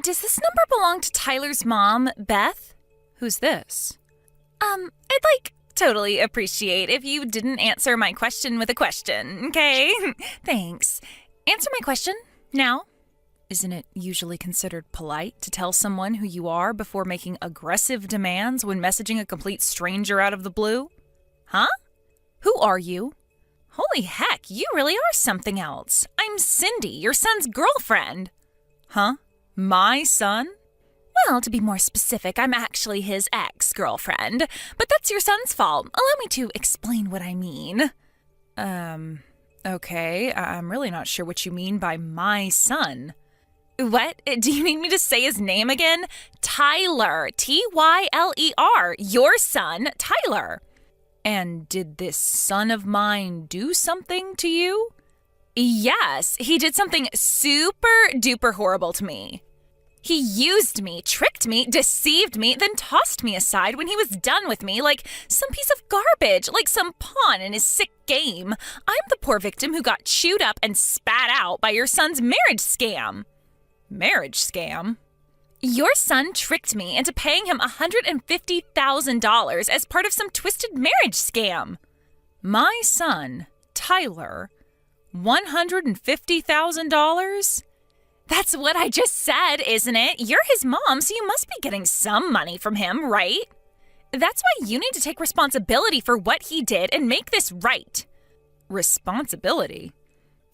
Does this number belong to Tyler's mom, Beth? Who's this? I'd totally appreciate if you didn't answer my question with a question, okay? Thanks. Answer my question, now. Isn't it usually considered polite to tell someone who you are before making aggressive demands when messaging a complete stranger out of the blue? Huh? Who are you? Holy heck, you really are something else. I'm Cindy, your son's girlfriend. Huh? My son? Well, to be more specific, I'm actually his ex-girlfriend, but that's your son's fault. Allow me to explain what I mean. Okay, I'm really not sure what you mean by my son. What? Do you need me to say his name again? Tyler. Tyler. Your son, Tyler. And did this son of mine do something to you? Yes, he did something super duper horrible to me. He used me, tricked me, deceived me, then tossed me aside when he was done with me like some piece of garbage, like some pawn in his sick game. I'm the poor victim who got chewed up and spat out by your son's marriage scam. Marriage scam? Your son tricked me into paying him $150,000 as part of some twisted marriage scam. My son, Tyler, $150,000? That's what I just said, isn't it? You're his mom, so you must be getting some money from him, right? That's why you need to take responsibility for what he did and make this right. Responsibility?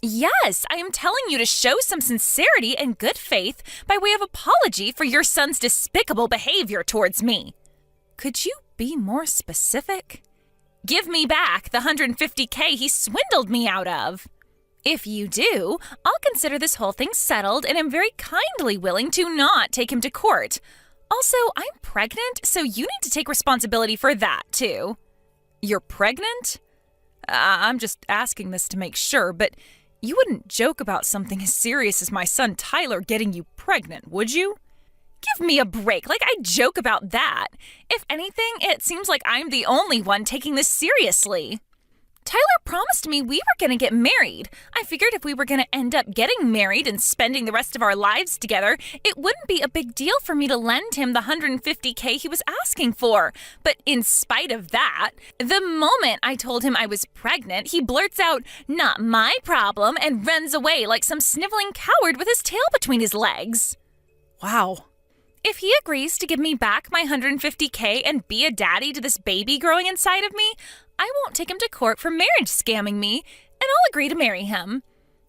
Yes, I am telling you to show some sincerity and good faith by way of apology for your son's despicable behavior towards me. Could you be more specific? Give me back the $150K he swindled me out of. If you do, I'll consider this whole thing settled and am very kindly willing to not take him to court. Also, I'm pregnant, so you need to take responsibility for that, too. You're pregnant? I'm just asking this to make sure, but you wouldn't joke about something as serious as my son Tyler getting you pregnant, would you? Give me a break, like I joke about that. If anything, it seems like I'm the only one taking this seriously. Tyler promised me we were going to get married. I figured if we were going to end up getting married and spending the rest of our lives together, it wouldn't be a big deal for me to lend him the $150K he was asking for. But in spite of that, the moment I told him I was pregnant, he blurts out, "Not my problem," and runs away like some sniveling coward with his tail between his legs. Wow. If he agrees to give me back my $150K and be a daddy to this baby growing inside of me, I won't take him to court for marriage scamming me, and I'll agree to marry him.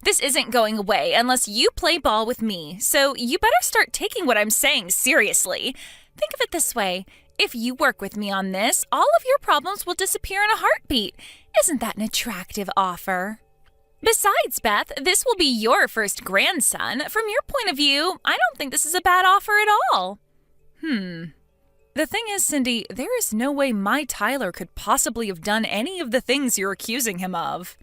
This isn't going away unless you play ball with me, so you better start taking what I'm saying seriously. Think of it this way. If you work with me on this, all of your problems will disappear in a heartbeat. Isn't that an attractive offer? Besides, Beth, this will be your first grandson. From your point of view, I don't think this is a bad offer at all. The thing is, Cindy, there is no way my Tyler could possibly have done any of the things you're accusing him of.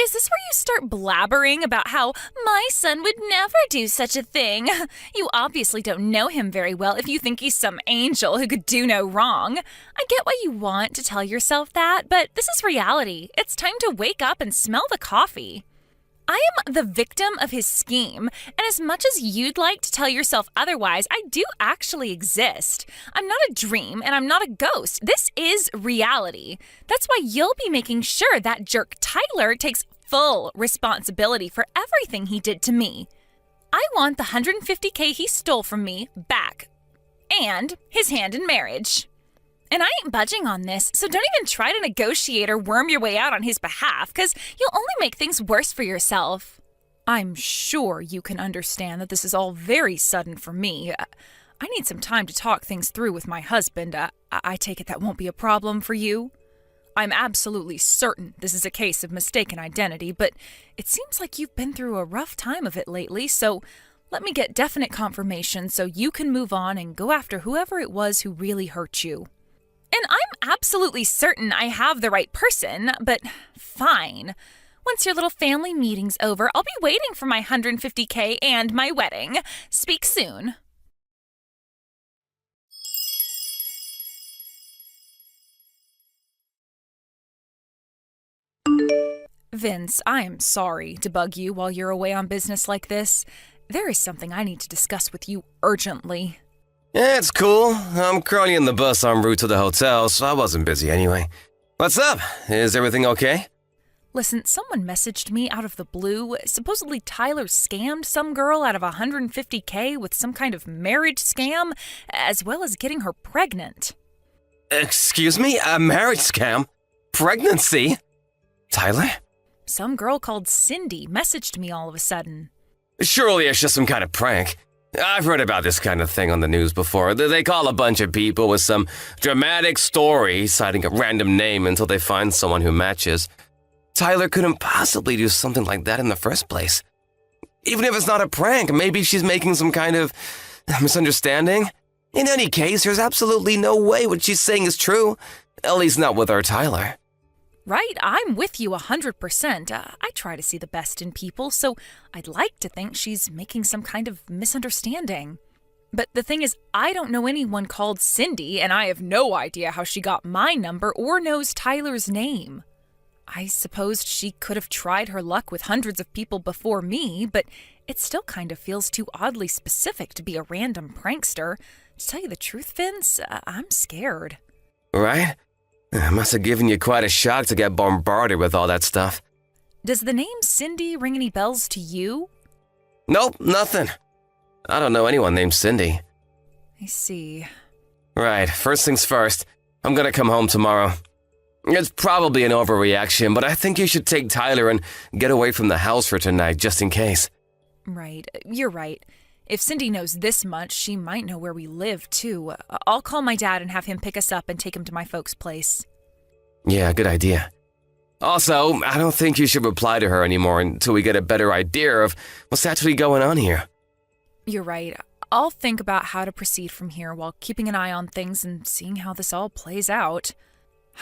Is this where you start blabbering about how my son would never do such a thing? You obviously don't know him very well if you think he's some angel who could do no wrong. I get why you want to tell yourself that, but this is reality. It's time to wake up and smell the coffee. I am the victim of his scheme, and as much as you'd like to tell yourself otherwise, I do actually exist. I'm not a dream, and I'm not a ghost. This is reality. That's why you'll be making sure that jerk Tyler takes full responsibility for everything he did to me. I want the $150K he stole from me back, and his hand in marriage. And I ain't budging on this, so don't even try to negotiate or worm your way out on his behalf, because you'll only make things worse for yourself. I'm sure you can understand that this is all very sudden for me. I need some time to talk things through with my husband. I take it that won't be a problem for you? I'm absolutely certain this is a case of mistaken identity, but it seems like you've been through a rough time of it lately, so let me get definite confirmation so you can move on and go after whoever it was who really hurt you. And I'm absolutely certain I have the right person, but fine. Once your little family meeting's over, I'll be waiting for my $150K and my wedding. Speak soon. Vince, I am sorry to bug you while you're away on business like this. There is something I need to discuss with you urgently. Yeah, it's cool. I'm currently in the bus en route to the hotel, so I wasn't busy anyway. What's up? Is everything okay? Listen, someone messaged me out of the blue. Supposedly Tyler scammed some girl out of $150K with some kind of marriage scam, as well as getting her pregnant. Excuse me? A marriage scam? Pregnancy? Tyler? Some girl called Cindy messaged me all of a sudden. Surely it's just some kind of prank. I've heard about this kind of thing on the news before. They call a bunch of people with some dramatic story, citing a random name until they find someone who matches. Tyler couldn't possibly do something like that in the first place. Even if it's not a prank, maybe she's making some kind of misunderstanding. In any case, there's absolutely no way what she's saying is true. At least not with our Tyler. Right, I'm with you 100%. I try to see the best in people, so I'd like to think she's making some kind of misunderstanding. But the thing is, I don't know anyone called Cindy, and I have no idea how she got my number or knows Tyler's name. I supposed she could have tried her luck with hundreds of people before me, but it still kind of feels too oddly specific to be a random prankster. To tell you the truth, Vince, I'm scared. Right? It must have given you quite a shock to get bombarded with all that stuff. Does the name Cindy ring any bells to you? Nope, nothing. I don't know anyone named Cindy. I see. Right, first things first. I'm gonna come home tomorrow. It's probably an overreaction, but I think you should take Tyler and get away from the house for tonight, just in case. Right, you're right. If Cindy knows this much, she might know where we live, too. I'll call my dad and have him pick us up and take him to my folks' place. Yeah, good idea. Also, I don't think you should reply to her anymore until we get a better idea of what's actually going on here. You're right. I'll think about how to proceed from here while keeping an eye on things and seeing how this all plays out.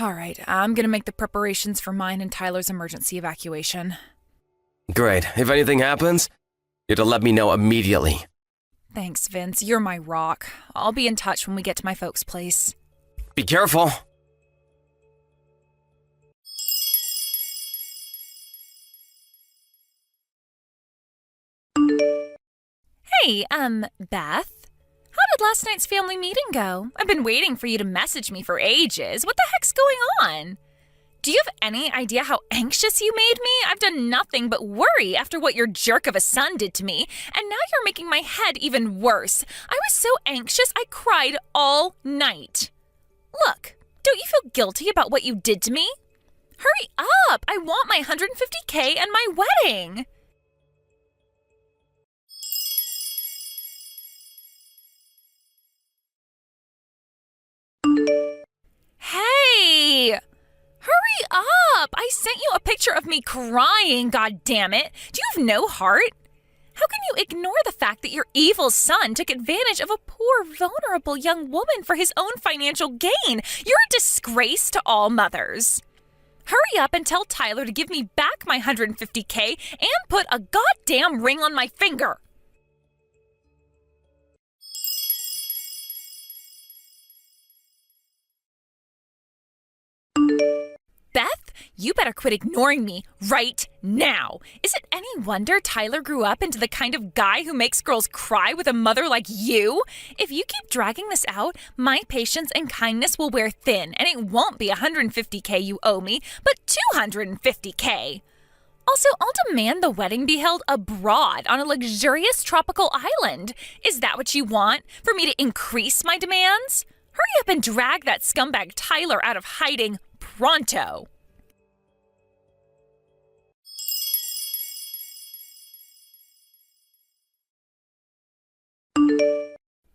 All right, I'm gonna make the preparations for mine and Tyler's emergency evacuation. Great. If anything happens, you have to let me know immediately. Thanks, Vince. You're my rock. I'll be in touch when we get to my folks' place. Be careful. Hey, Beth? How did last night's family meeting go? I've been waiting for you to message me for ages. What the heck's going on? Do you have any idea how anxious you made me? I've done nothing but worry after what your jerk of a son did to me, and now you're making my head even worse. I was so anxious I cried all night. Look, don't you feel guilty about what you did to me? Hurry up! I want my $150K and my wedding! Hey! Hurry up! I sent you a picture of me crying, goddammit! Do you have no heart? How can you ignore the fact that your evil son took advantage of a poor, vulnerable young woman for his own financial gain? You're a disgrace to all mothers. Hurry up and tell Tyler to give me back my $150K and put a goddamn ring on my finger! Beth, you better quit ignoring me right now. Is it any wonder Tyler grew up into the kind of guy who makes girls cry with a mother like you? If you keep dragging this out, my patience and kindness will wear thin, and it won't be $150K you owe me, but $250K. Also, I'll demand the wedding be held abroad on a luxurious tropical island. Is that what you want? For me to increase my demands? Hurry up and drag that scumbag Tyler out of hiding pronto.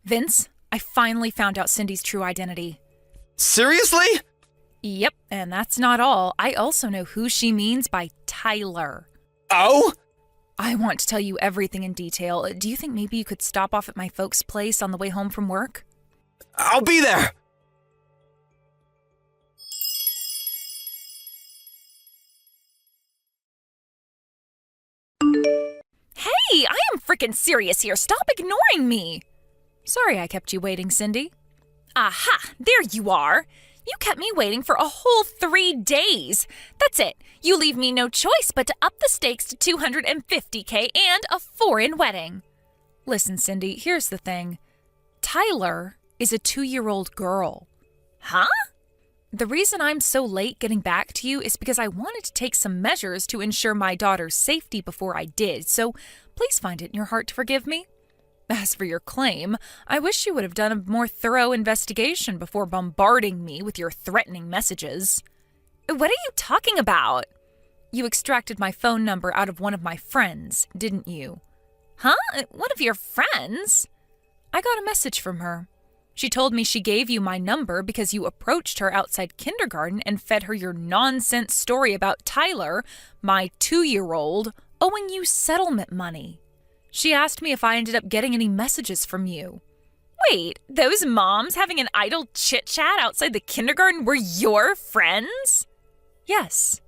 Vince, I finally found out Cindy's true identity. Seriously? Yep, and that's not all. I also know who she means by Tyler. Oh? I want to tell you everything in detail. Do you think maybe you could stop off at my folks' place on the way home from work? I'll be there! Hey, I am freaking serious here. Stop ignoring me. Sorry I kept you waiting, Cindy. Aha, there you are. You kept me waiting for a whole 3 days. That's it. You leave me no choice but to up the stakes to $250K and a foreign wedding. Listen, Cindy, here's the thing. Tyler is a 2-year-old girl. Huh? The reason I'm so late getting back to you is because I wanted to take some measures to ensure my daughter's safety before I did, so please find it in your heart to forgive me. As for your claim, I wish you would have done a more thorough investigation before bombarding me with your threatening messages. What are you talking about? You extracted my phone number out of one of my friends, didn't you? Huh? One of your friends? I got a message from her. She told me she gave you my number because you approached her outside kindergarten and fed her your nonsense story about Tyler, my 2-year-old, owing you settlement money. She asked me if I ended up getting any messages from you. Wait, those moms having an idle chit-chat outside the kindergarten were your friends? Yes.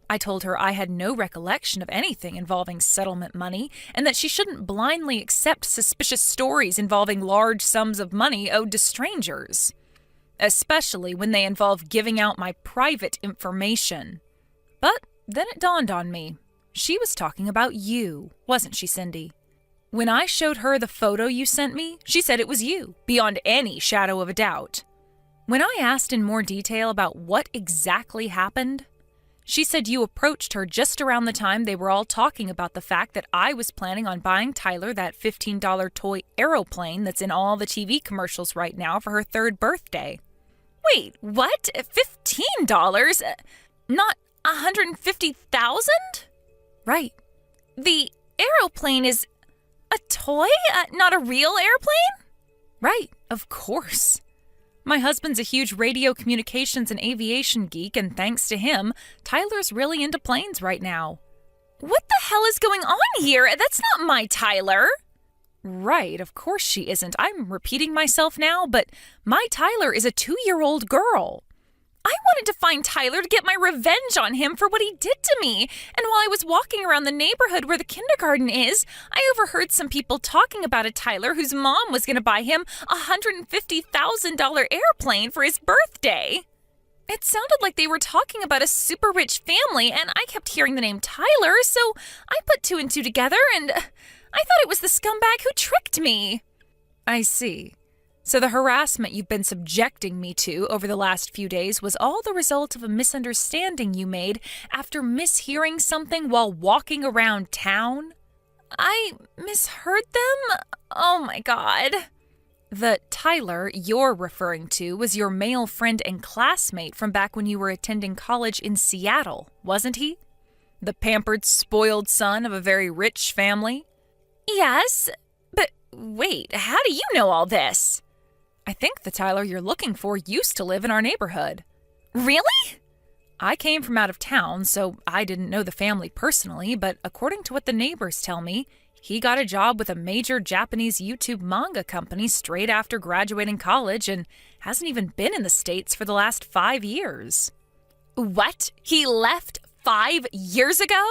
I told her I had no recollection of anything involving settlement money and that she shouldn't blindly accept suspicious stories involving large sums of money owed to strangers, especially when they involve giving out my private information. But then it dawned on me. She was talking about you, wasn't she, Cindy? When I showed her the photo you sent me, she said it was you, beyond any shadow of a doubt. When I asked in more detail about what exactly happened, she said you approached her just around the time they were all talking about the fact that I was planning on buying Tyler that $15 toy aeroplane that's in all the TV commercials right now for her 3rd birthday. Wait, what? $15? Not $150,000? Right. The aeroplane is a toy? Not a real airplane? Right, of course. My husband's a huge radio communications and aviation geek, and thanks to him, Tyler's really into planes right now. What the hell is going on here? That's not my Tyler. Right, of course she isn't. I'm repeating myself now, but my Tyler is a 2-year-old girl. I wanted to find Tyler to get my revenge on him for what he did to me. And while I was walking around the neighborhood where the kindergarten is, I overheard some people talking about a Tyler whose mom was going to buy him a $150,000 airplane for his birthday. It sounded like they were talking about a super rich family, and I kept hearing the name Tyler, so I put 2 and 2 together, and I thought it was the scumbag who tricked me. I see. So the harassment you've been subjecting me to over the last few days was all the result of a misunderstanding you made after mishearing something while walking around town? I misheard them? Oh my God. The Tyler you're referring to was your male friend and classmate from back when you were attending college in Seattle, wasn't he? The pampered, spoiled son of a very rich family? Yes, but wait, how do you know all this? I think the Tyler you're looking for used to live in our neighborhood. Really? I came from out of town, so I didn't know the family personally, but according to what the neighbors tell me, he got a job with a major Japanese YouTube manga company straight after graduating college and hasn't even been in the States for the last 5 years. What? He left 5 years ago?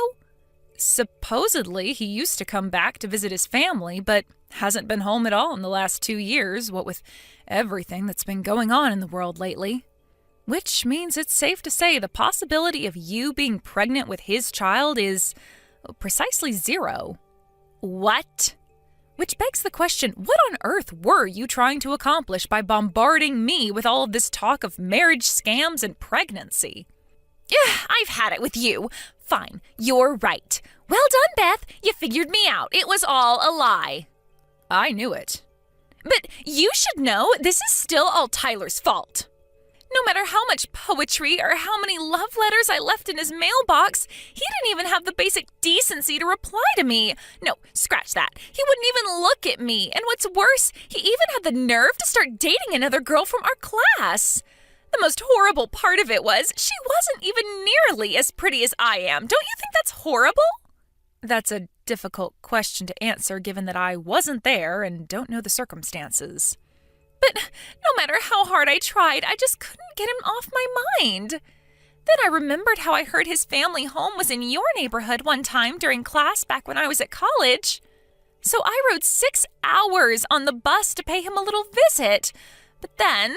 Supposedly, he used to come back to visit his family, but hasn't been home at all in the last 2 years, what with everything that's been going on in the world lately. Which means it's safe to say the possibility of you being pregnant with his child is precisely 0. What? Which begs the question, what on earth were you trying to accomplish by bombarding me with all of this talk of marriage scams and pregnancy? I've had it with you. Fine, you're right. Well done, Beth. You figured me out. It was all a lie. I knew it. But you should know this is still all Tyler's fault. No matter how much poetry or how many love letters I left in his mailbox, he didn't even have the basic decency to reply to me. No, scratch that. He wouldn't even look at me. And what's worse, he even had the nerve to start dating another girl from our class. The most horrible part of it was she wasn't even nearly as pretty as I am. Don't you think that's horrible? That's a difficult question to answer given that I wasn't there and don't know the circumstances. But no matter how hard I tried, I just couldn't get him off my mind. Then I remembered how I heard his family home was in your neighborhood one time during class back when I was at college. So I rode 6 hours on the bus to pay him a little visit. But then,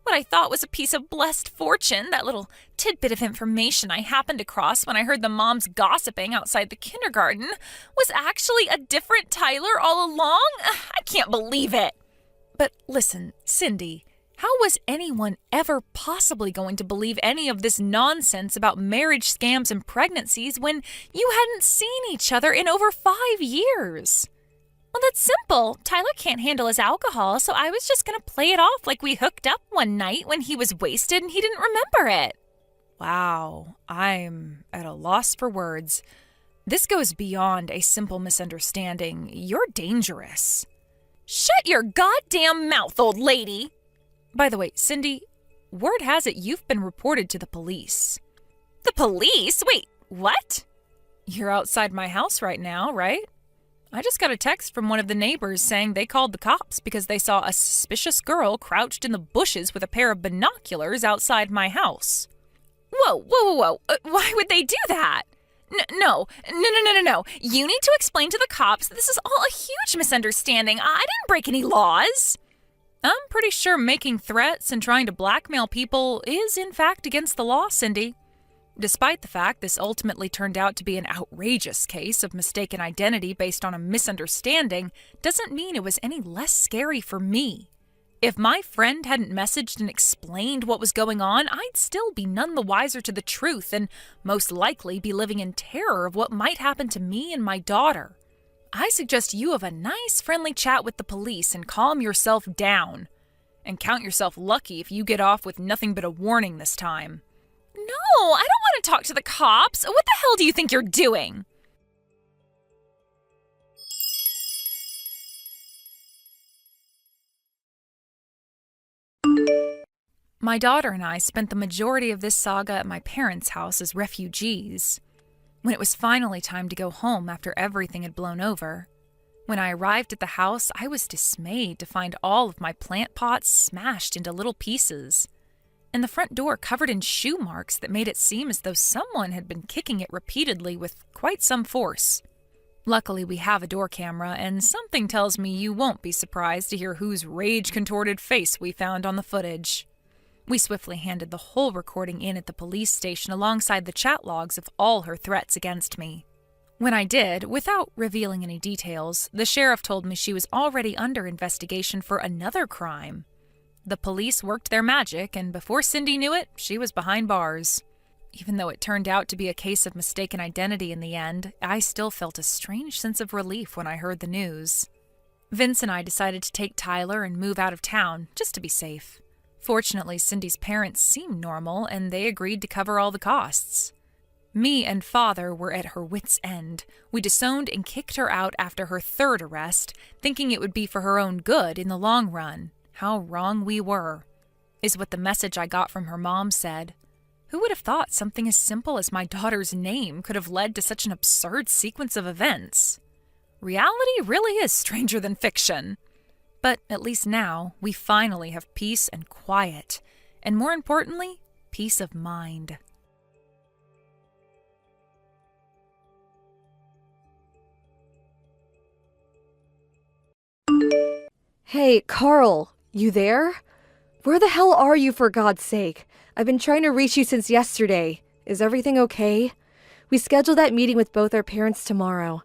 What I thought was a piece of blessed fortune, that little tidbit of information I happened across when I heard the moms gossiping outside the kindergarten, was actually a different Tyler all along? I can't believe it. But listen, Cindy, how was anyone ever possibly going to believe any of this nonsense about marriage scams and pregnancies when you hadn't seen each other in over 5 years? Well, that's simple. Tyler can't handle his alcohol, so I was just going to play it off like we hooked up one night when he was wasted and he didn't remember it. Wow, I'm at a loss for words. This goes beyond a simple misunderstanding. You're dangerous. Shut your goddamn mouth, old lady! By the way, Cindy, word has it you've been reported to the police. The police? Wait, what? You're outside my house right now, right? I just got a text from one of the neighbors saying they called the cops because they saw a suspicious girl crouched in the bushes with a pair of binoculars outside my house. Whoa. Why would they do that? No. You need to explain to the cops that this is all a huge misunderstanding. I didn't break any laws. I'm pretty sure making threats and trying to blackmail people is, in fact, against the law, Cindy. Despite the fact this ultimately turned out to be an outrageous case of mistaken identity based on a misunderstanding, doesn't mean it was any less scary for me. If my friend hadn't messaged and explained what was going on, I'd still be none the wiser to the truth and most likely be living in terror of what might happen to me and my daughter. I suggest you have a nice, friendly chat with the police and calm yourself down. And count yourself lucky if you get off with nothing but a warning this time. No, I don't want to talk to the cops. What the hell do you think you're doing? My daughter and I spent the majority of this saga at my parents' house as refugees. When it was finally time to go home after everything had blown over, when I arrived at the house, I was dismayed to find all of my plant pots smashed into little pieces, and the front door covered in shoe marks that made it seem as though someone had been kicking it repeatedly with quite some force. Luckily, we have a door camera, and something tells me you won't be surprised to hear whose rage-contorted face we found on the footage. We swiftly handed the whole recording in at the police station alongside the chat logs of all her threats against me. When I did, without revealing any details, the sheriff told me she was already under investigation for another crime. The police worked their magic, and before Cindy knew it, she was behind bars. Even though it turned out to be a case of mistaken identity in the end, I still felt a strange sense of relief when I heard the news. Vince and I decided to take Tyler and move out of town, just to be safe. Fortunately, Cindy's parents seemed normal, and they agreed to cover all the costs. Me and Father were at her wits' end. We disowned and kicked her out after her third arrest, thinking it would be for her own good in the long run. How wrong we were, is what the message I got from her mom said. Who would have thought something as simple as my daughter's name could have led to such an absurd sequence of events? Reality really is stranger than fiction. But at least now, we finally have peace and quiet, and more importantly, peace of mind. Hey, Carl, you there? Where the hell are you, for God's sake? I've been trying to reach you since yesterday. Is everything okay? We scheduled that meeting with both our parents tomorrow.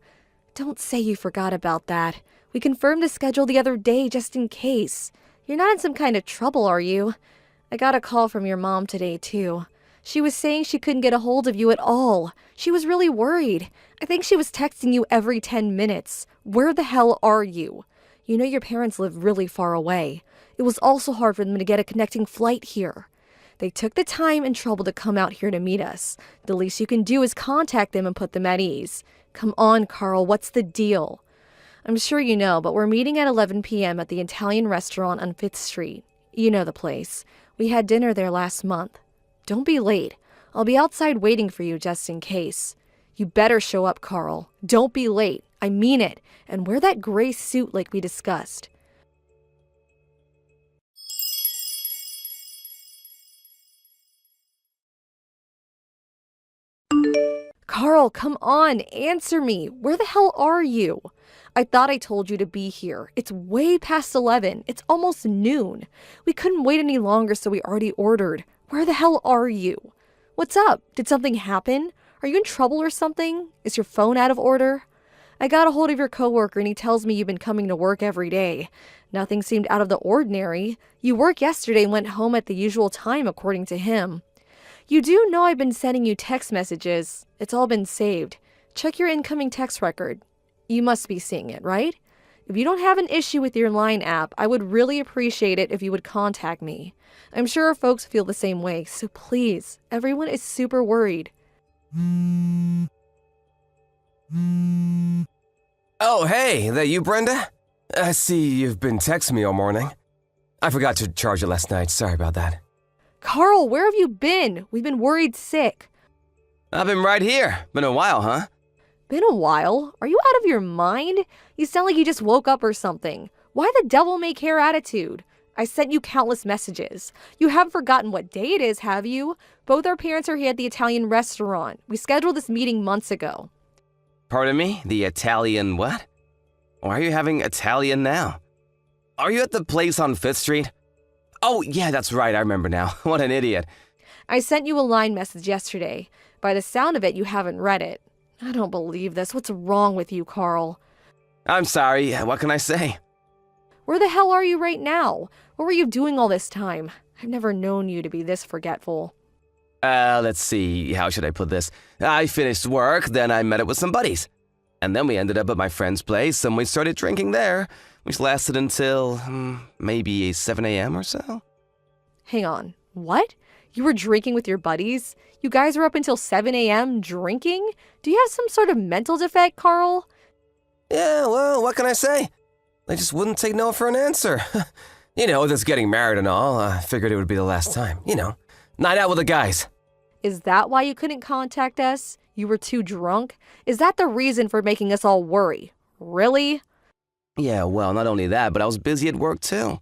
Don't say you forgot about that. We confirmed the schedule the other day just in case. You're not in some kind of trouble, are you? I got a call from your mom today, too. She was saying she couldn't get a hold of you at all. She was really worried. I think she was texting you every 10 minutes. Where the hell are you? You know your parents live really far away. It was also hard for them to get a connecting flight here. They took the time and trouble to come out here to meet us. The least you can do is contact them and put them at ease. Come on, Carl, what's the deal? I'm sure you know, but we're meeting at 11 p.m. at the Italian restaurant on 5th Street. You know the place. We had dinner there last month. Don't be late. I'll be outside waiting for you just in case. You better show up, Carl. Don't be late. I mean it. And wear that gray suit like we discussed. Carl, come on, answer me. Where the hell are you? I thought I told you to be here. It's way past 11. It's almost noon. We couldn't wait any longer, so we already ordered. Where the hell are you? What's up? Did something happen? Are you in trouble or something? Is your phone out of order? I got a hold of your coworker and he tells me you've been coming to work every day. Nothing seemed out of the ordinary. You worked yesterday and went home at the usual time, according to him. You do know I've been sending you text messages. It's all been saved. Check your incoming text record. You must be seeing it, right? If you don't have an issue with your Line app, I would really appreciate it if you would contact me. I'm sure folks feel the same way, so please, everyone is super worried. Oh, hey, that you, Brenda? I see you've been texting me all morning. I forgot to charge it last night. Sorry about that. Carl, where have you been? We've been worried sick. I've been right here. Been a while, huh? Been a while? Are you out of your mind? You sound like you just woke up or something. Why the devil may care attitude? I sent you countless messages. You haven't forgotten what day it is, have you? Both our parents are here at the Italian restaurant. We scheduled this meeting months ago. Pardon me? The Italian what? Why are you having Italian now? Are you at the place on 5th Street? Oh, yeah, that's right. I remember now. What an idiot. I sent you a Line message yesterday. By the sound of it, you haven't read it. I don't believe this. What's wrong with you, Carl? I'm sorry. What can I say? Where the hell are you right now? What were you doing all this time? I've never known you to be this forgetful. Let's see. How should I put this? I finished work, then I met up with some buddies. And then we ended up at my friend's place, and we started drinking there, which lasted until maybe 7 a.m. or so. Hang on. What? You were drinking with your buddies? You guys were up until 7 a.m. drinking? Do you have some sort of mental defect, Carl? Yeah, well, what can I say? They just wouldn't take no for an answer. You know, this getting married and all, I figured it would be the last time. You know, night out with the guys. Is that why you couldn't contact us? You were too drunk? Is that the reason for making us all worry? Really? Yeah, well, not only that, but I was busy at work too.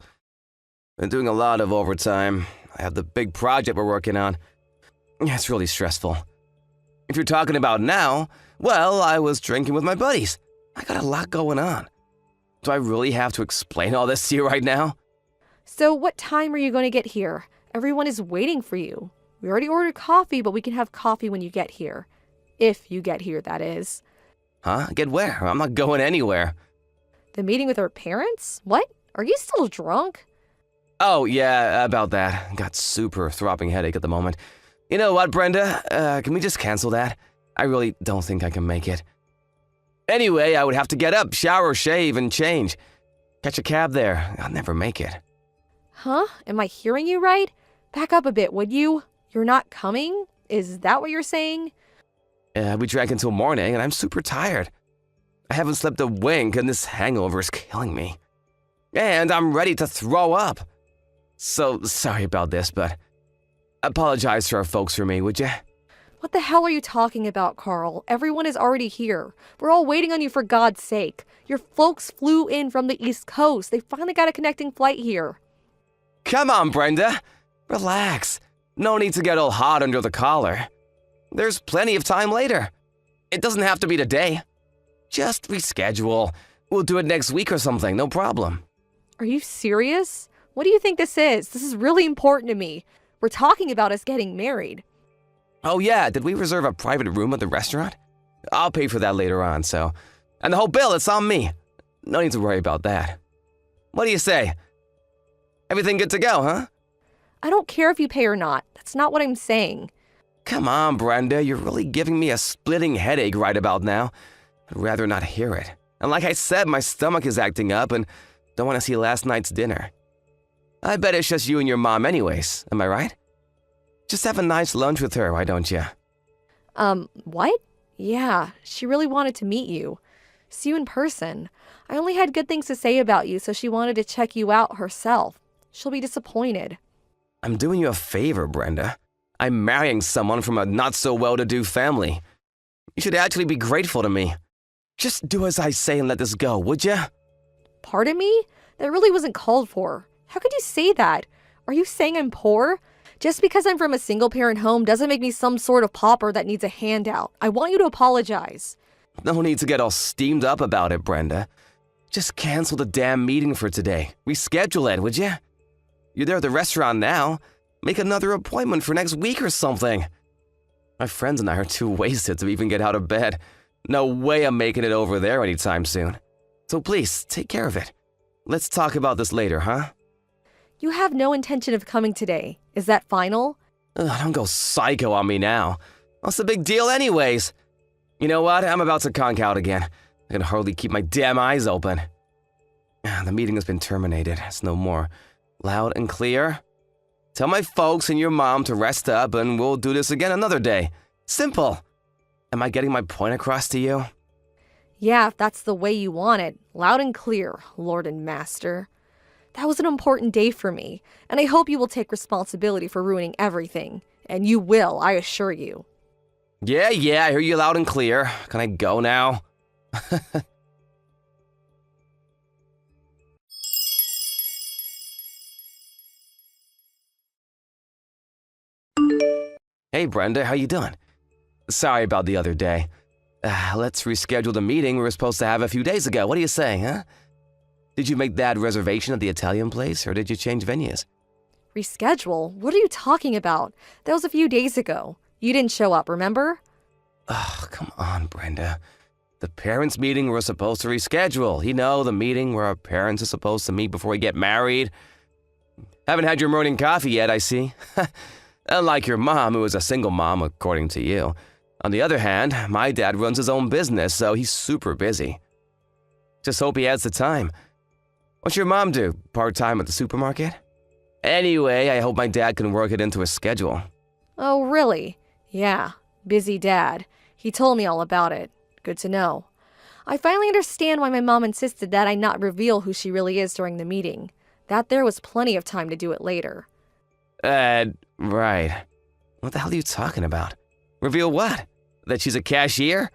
Been doing a lot of overtime. I have the big project we're working on. Yeah, it's really stressful. If you're talking about now, well, I was drinking with my buddies. I got a lot going on. Do I really have to explain all this to you right now? So what time are you going to get here? Everyone is waiting for you. We already ordered coffee, but we can have coffee when you get here. If you get here, that is. Huh? Get where? I'm not going anywhere. The meeting with our parents? What? Are you still drunk? Oh, yeah, about that. Got super throbbing headache at the moment. You know what, Brenda? Can we just cancel that? I really don't think I can make it. Anyway, I would have to get up, shower, shave, and change. Catch a cab there. I'll never make it. Huh? Am I hearing you right? Back up a bit, would you? You're not coming? Is that what you're saying? We drank until morning, and I'm super tired. I haven't slept a wink, and this hangover is killing me. And I'm ready to throw up. So, sorry about this, but apologize to our folks for me, would you? What the hell are you talking about, Carl? Everyone is already here. We're all waiting on you for God's sake. Your folks flew in from the East Coast. They finally got a connecting flight here. Come on, Brenda. Relax. No need to get all hot under the collar. There's plenty of time later. It doesn't have to be today. Just reschedule. We'll do it next week or something, no problem. Are you serious? What do you think this is? This is really important to me. We're talking about us getting married. Oh yeah, did we reserve a private room at the restaurant? I'll pay for that later on, so. And the whole bill, it's on me. No need to worry about that. What do you say? Everything good to go, huh? I don't care if you pay or not. That's not what I'm saying. Come on, Brenda, you're really giving me a splitting headache right about now. I'd rather not hear it. And like I said, my stomach is acting up and don't want to see last night's dinner. I bet it's just you and your mom anyways, am I right? Just have a nice lunch with her, why don't you? What? Yeah, she really wanted to meet you. See you in person. I only had good things to say about you, so she wanted to check you out herself. She'll be disappointed. I'm doing you a favor, Brenda. I'm marrying someone from a not-so-well-to-do family. You should actually be grateful to me. Just do as I say and let this go, would you? Pardon me? That really wasn't called for. How could you say that? Are you saying I'm poor? Just because I'm from a single-parent home doesn't make me some sort of pauper that needs a handout. I want you to apologize. No need to get all steamed up about it, Brenda. Just cancel the damn meeting for today. Reschedule it, would you? You're there at the restaurant now. Make another appointment for next week or something. My friends and I are too wasted to even get out of bed. No way I'm making it over there anytime soon. So please, take care of it. Let's talk about this later, huh? You have no intention of coming today. Is that final? Don't go psycho on me now. What's the big deal anyways? You know what? I'm about to conk out again. I can hardly keep my damn eyes open. The meeting has been terminated. It's no more. Loud and clear. Tell my folks and your mom to rest up and we'll do this again another day. Simple. Am I getting my point across to you? Yeah, if that's the way you want it. Loud and clear, Lord and Master. That was an important day for me, and I hope you will take responsibility for ruining everything. And you will, I assure you. Yeah, I hear you loud and clear. Can I go now? Hey, Brenda, how you doing? Sorry about the other day. Let's reschedule the meeting we were supposed to have a few days ago. What do you say, huh? Did you make that reservation at the Italian place, or did you change venues? Reschedule? What are you talking about? That was a few days ago. You didn't show up, remember? Oh, come on, Brenda. The parents' meeting we're supposed to reschedule. You know, the meeting where our parents are supposed to meet before we get married. Haven't had your morning coffee yet, I see. Unlike your mom, who is a single mom, according to you. On the other hand, my dad runs his own business, so he's super busy. Just hope he has the time. What's your mom do? Part-time at the supermarket? Anyway, I hope my dad can work it into his schedule. Oh, really? Yeah, busy dad. He told me all about it. Good to know. I finally understand why my mom insisted that I not reveal who she really is during the meeting. That there was plenty of time to do it later. Right. What the hell are you talking about? Reveal what? That she's a cashier?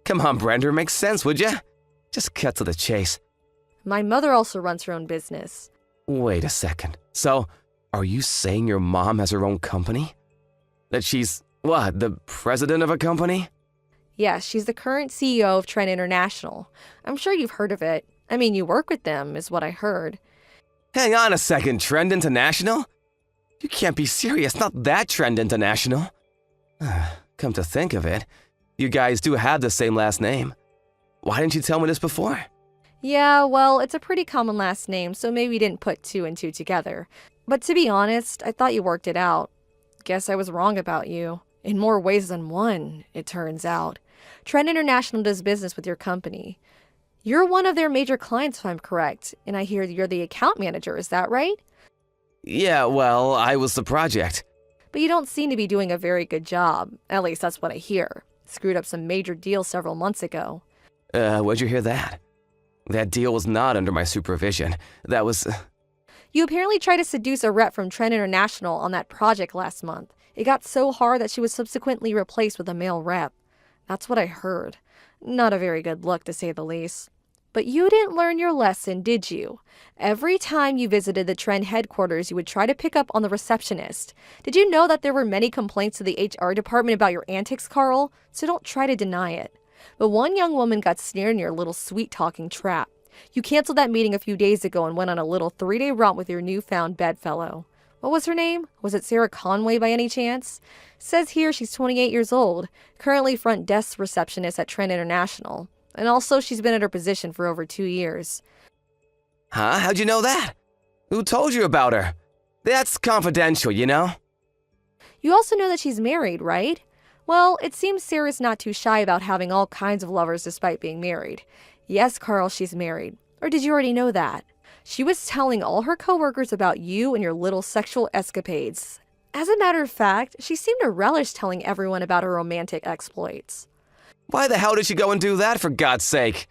Come on, Brenda, makes sense, would ya? Just cut to the chase. My mother also runs her own business. Wait a second. So, are you saying your mom has her own company? That she's, what, the president of a company? Yes, she's the current CEO of Trend International. I'm sure you've heard of it. I mean, you work with them, is what I heard. Hang on a second, Trend International? You can't be serious, not that Trend International. Come to think of it, you guys do have the same last name. Why didn't you tell me this before? Yeah, well, it's a pretty common last name, so maybe you didn't put two and two together. But to be honest, I thought you worked it out. Guess I was wrong about you. In more ways than one, it turns out. Trend International does business with your company. You're one of their major clients, if I'm correct, and I hear you're the account manager, is that right? Yeah, well, I was the project. But you don't seem to be doing a very good job. At least that's what I hear. Screwed up some major deals several months ago. Where'd you hear that? That deal was not under my supervision. That was... You apparently tried to seduce a rep from Trend International on that project last month. It got so hard that she was subsequently replaced with a male rep. That's what I heard. Not a very good look, to say the least. But you didn't learn your lesson, did you? Every time you visited the Trend headquarters, you would try to pick up on the receptionist. Did you know that there were many complaints to the HR department about your antics, Carl? So don't try to deny it. But one young woman got snared in your little sweet-talking trap. You canceled that meeting a few days ago and went on a little 3-day romp with your newfound bedfellow. What was her name? Was it Sarah Conway by any chance? Says here she's 28 years old, currently front desk receptionist at Trend International. And also she's been at her position for over 2 years. Huh? How'd you know that? Who told you about her? That's confidential, you know? You also know that she's married, right? Well, it seems Sarah's not too shy about having all kinds of lovers despite being married. Yes, Carl, she's married. Or did you already know that? She was telling all her coworkers about you and your little sexual escapades. As a matter of fact, she seemed to relish telling everyone about her romantic exploits. Why the hell did she go and do that, for God's sake?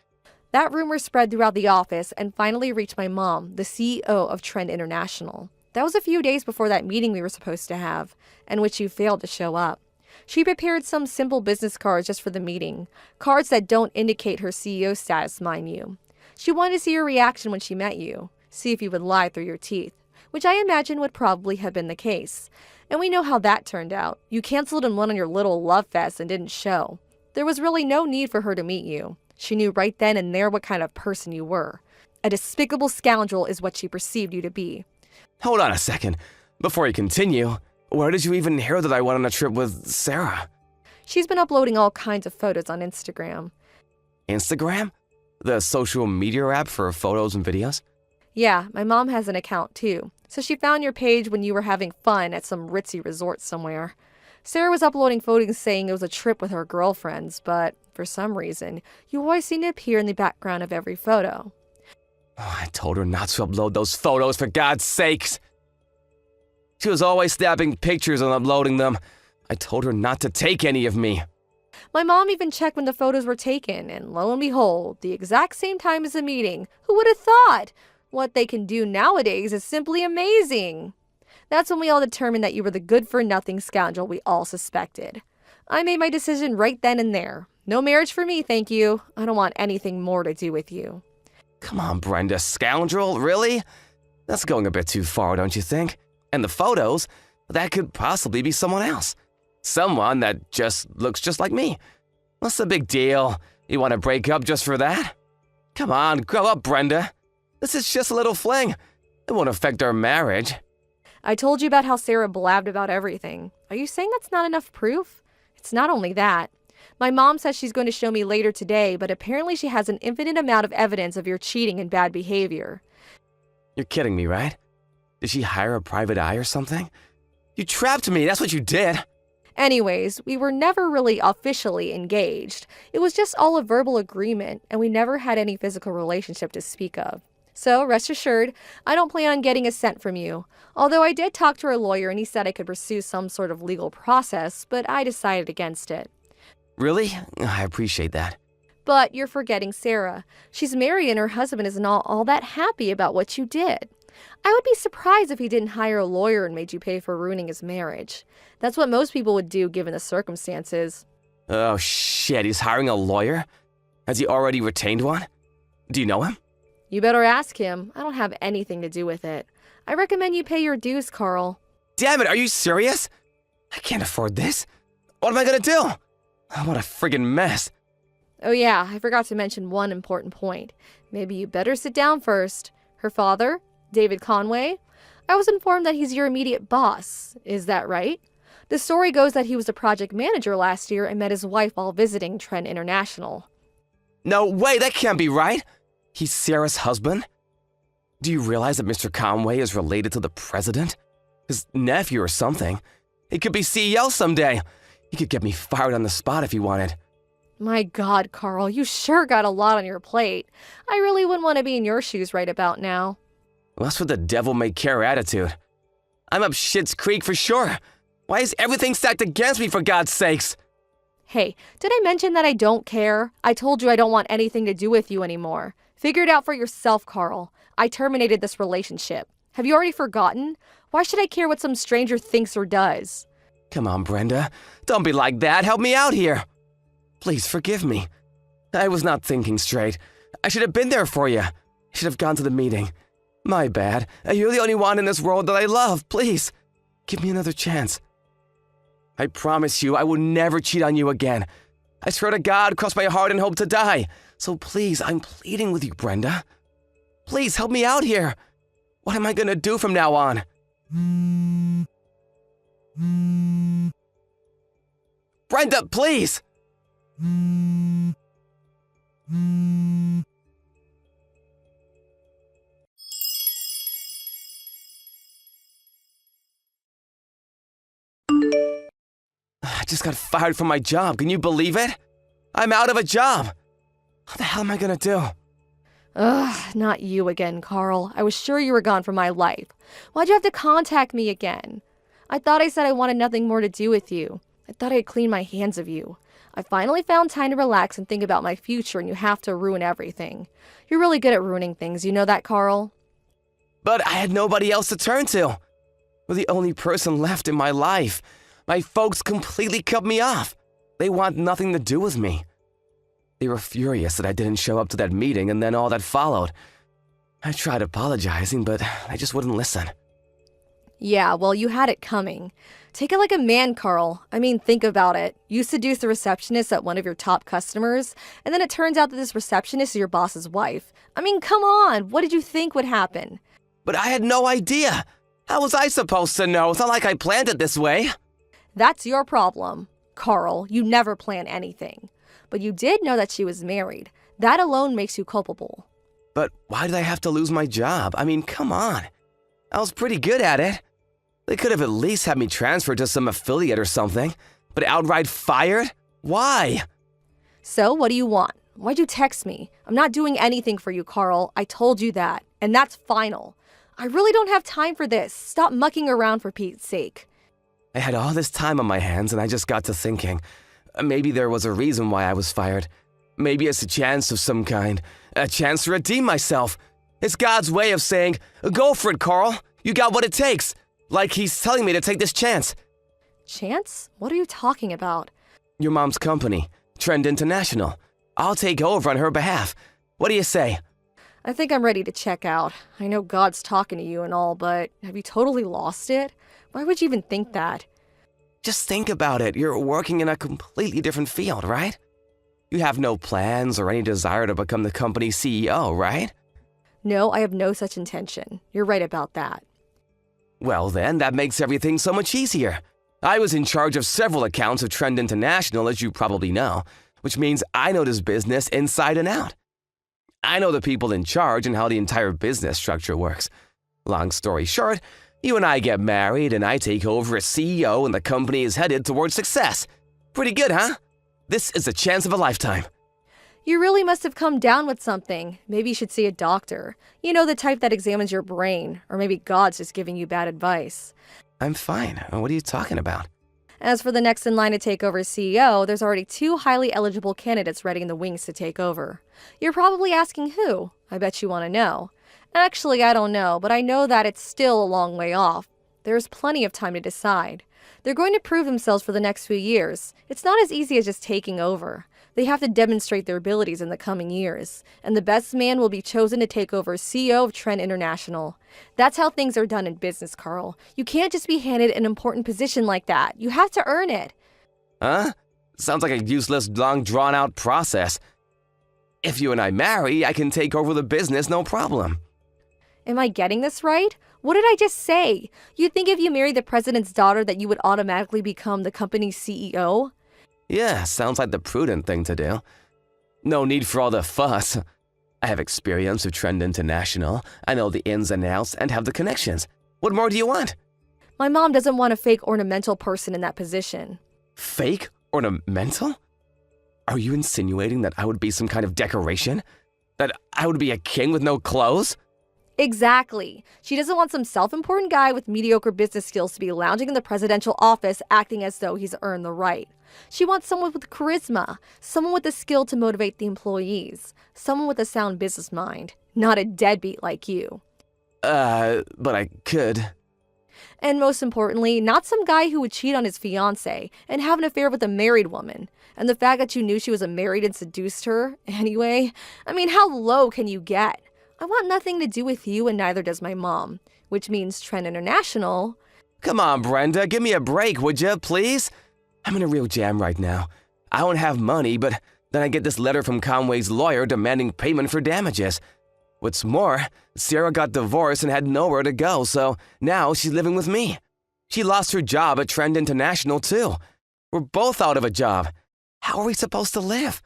That rumor spread throughout the office and finally reached my mom, the CEO of Trend International. That was a few days before that meeting we were supposed to have, and which you failed to show up. She prepared some simple business cards just for the meeting, cards that don't indicate her CEO status, mind you. She wanted to see your reaction when she met you, see if you would lie through your teeth. which I imagine would probably have been the case. And we know how that turned out. You canceled and went on your little love fest and didn't show. There was really no need for her to meet you. She knew right then and there what kind of person you were. A despicable scoundrel is what she perceived you to be. Hold on a second. Before you continue, where did you even hear that I went on a trip with Sarah? She's been uploading all kinds of photos on Instagram. Instagram? The social media app for photos and videos? Yeah, my mom has an account too. So she found your page when you were having fun at some ritzy resort somewhere. Sarah was uploading photos saying it was a trip with her girlfriends, but for some reason, you always seem to appear in the background of every photo. Oh, I told her not to upload those photos, for God's sakes. She was always snapping pictures and uploading them. I told her not to take any of me. My mom even checked when the photos were taken, and lo and behold, the exact same time as the meeting. Who would have thought? What they can do nowadays is simply amazing. That's when we all determined that you were the good-for-nothing scoundrel we all suspected. I made my decision right then and there. No marriage for me, thank you. I don't want anything more to do with you. Come on, Brenda, scoundrel, really? That's going a bit too far, don't you think? And the photos, that could possibly be someone else. Someone that just looks just like me. What's the big deal? You want to break up just for that? Come on, grow up, Brenda. This is just a little fling. It won't affect our marriage. I told you about how Sarah blabbed about everything. Are you saying that's not enough proof? It's not only that. My mom says she's going to show me later today, but apparently she has an infinite amount of evidence of your cheating and bad behavior. You're kidding me, right? Did she hire a private eye or something? You trapped me, that's what you did. Anyways, we were never really officially engaged. It was just all a verbal agreement, and we never had any physical relationship to speak of. So, rest assured, I don't plan on getting a cent from you. Although I did talk to our lawyer and he said I could pursue some sort of legal process, but I decided against it. Really? I appreciate that. But you're forgetting Sarah. She's married and her husband is not all that happy about what you did. I would be surprised if he didn't hire a lawyer and made you pay for ruining his marriage. That's what most people would do given the circumstances. Oh shit, he's hiring a lawyer? Has he already retained one? Do you know him? You better ask him. I don't have anything to do with it. I recommend you pay your dues, Carl. Damn it, are you serious? I can't afford this. What am I gonna do? Oh, what a friggin' mess. Oh yeah, I forgot to mention one important point. Maybe you better sit down first. Her father, David Conway, I was informed that he's your immediate boss. Is that right? The story goes that he was a project manager last year and met his wife while visiting Trent International. No way, that can't be right. He's Sarah's husband? Do you realize that Mr. Conway is related to the president? His nephew or something. He could be CEO someday. He could get me fired on the spot if he wanted. My God, Carl, you sure got a lot on your plate. I really wouldn't want to be in your shoes right about now. Well, that's what the devil-may-care attitude. I'm up shit's creek for sure. Why is everything stacked against me, for God's sakes? Hey, did I mention that I don't care? I told you I don't want anything to do with you anymore. Figure it out for yourself, Carl. I terminated this relationship. Have you already forgotten? Why should I care what some stranger thinks or does? Come on, Brenda. Don't be like that. Help me out here. Please forgive me. I was not thinking straight. I should have been there for you. I should have gone to the meeting. My bad. You're the only one in this world that I love. Please, give me another chance. I promise you I will never cheat on you again. I swear to God, cross my heart and hope to die. So please, I'm pleading with you, Brenda. Please help me out here. What am I gonna do from now on? Brenda, please! I just got fired from my job. Can you believe it? I'm out of a job. What the hell am I gonna do? Ugh, not you again, Carl. I was sure you were gone from my life. Why'd you have to contact me again? I thought I said I wanted nothing more to do with you. I thought I'd clean my hands of you. I finally found time to relax and think about my future, and you have to ruin everything. You're really good at ruining things, you know that, Carl? But I had nobody else to turn to. You're the only person left in my life. My folks completely cut me off. They want nothing to do with me. They were furious that I didn't show up to that meeting and then all that followed. I tried apologizing, but they just wouldn't listen. Yeah, well, you had it coming. Take it like a man, Carl. I mean, think about it. You seduce the receptionist at one of your top customers, and then it turns out that this receptionist is your boss's wife. I mean, come on. What did you think would happen? But I had no idea. How was I supposed to know? It's not like I planned it this way. That's your problem. Carl, you never plan anything. But you did know that she was married. That alone makes you culpable. But why did I have to lose my job? I mean, come on. I was pretty good at it. They could have at least had me transferred to some affiliate or something. But outright fired? Why? So, what do you want? Why'd you text me? I'm not doing anything for you, Carl. I told you that. And that's final. I really don't have time for this. Stop mucking around for Pete's sake. I had all this time on my hands and I just got to thinking. Maybe there was a reason why I was fired. Maybe it's a chance of some kind. A chance to redeem myself. It's God's way of saying, go for it, Carl. You got what it takes. Like he's telling me to take this chance. Chance? What are you talking about? Your mom's company, Trend International. I'll take over on her behalf. What do you say? I think I'm ready to check out. I know God's talking to you and all, but have you totally lost it? Why would you even think that? Just think about it. You're working in a completely different field, right? You have no plans or any desire to become the company's CEO, right? No, I have no such intention. You're right about that. Well then, that makes everything so much easier. I was in charge of several accounts of Trend International, as you probably know, which means I know this business inside and out. I know the people in charge and how the entire business structure works. Long story short, you and I get married and I take over as CEO and the company is headed towards success. Pretty good, huh? This is a chance of a lifetime. You really must have come down with something. Maybe you should see a doctor. You know, the type that examines your brain. Or maybe God's just giving you bad advice. I'm fine. What are you talking about? As for the next in line to take over as CEO, there's already 2 highly eligible candidates ready in the wings to take over. You're probably asking who? I bet you want to know. Actually, I don't know, but I know that it's still a long way off. There's plenty of time to decide. They're going to prove themselves for the next few years. It's not as easy as just taking over. They have to demonstrate their abilities in the coming years, and the best man will be chosen to take over as CEO of Trend International. That's how things are done in business, Carl. You can't just be handed an important position like that. You have to earn it. Huh? Sounds like a useless, long, drawn-out process. If you and I marry, I can take over the business, no problem. Am I getting this right? What did I just say? You think if you marry the president's daughter that you would automatically become the company's CEO? Yeah, sounds like the prudent thing to do. No need for all the fuss. I have experience with Trend International. I know the ins and outs and have the connections. What more do you want? My mom doesn't want a fake ornamental person in that position. Fake? Ornamental? Are you insinuating that I would be some kind of decoration? That I would be a king with no clothes? Exactly. She doesn't want some self-important guy with mediocre business skills to be lounging in the presidential office acting as though he's earned the right. She wants someone with charisma, someone with the skill to motivate the employees, someone with a sound business mind, not a deadbeat like you. But I could. And most importantly, not some guy who would cheat on his fiancée and have an affair with a married woman. And the fact that you knew she was married and seduced her, anyway, I mean, how low can you get? I want nothing to do with you and neither does my mom, which means Trend International. Come on, Brenda, give me a break, would you, please? I'm in a real jam right now. I don't have money, but then I get this letter from Conway's lawyer demanding payment for damages. What's more, Sarah got divorced and had nowhere to go, so now she's living with me. She lost her job at Trend International, too. We're both out of a job. How are we supposed to live?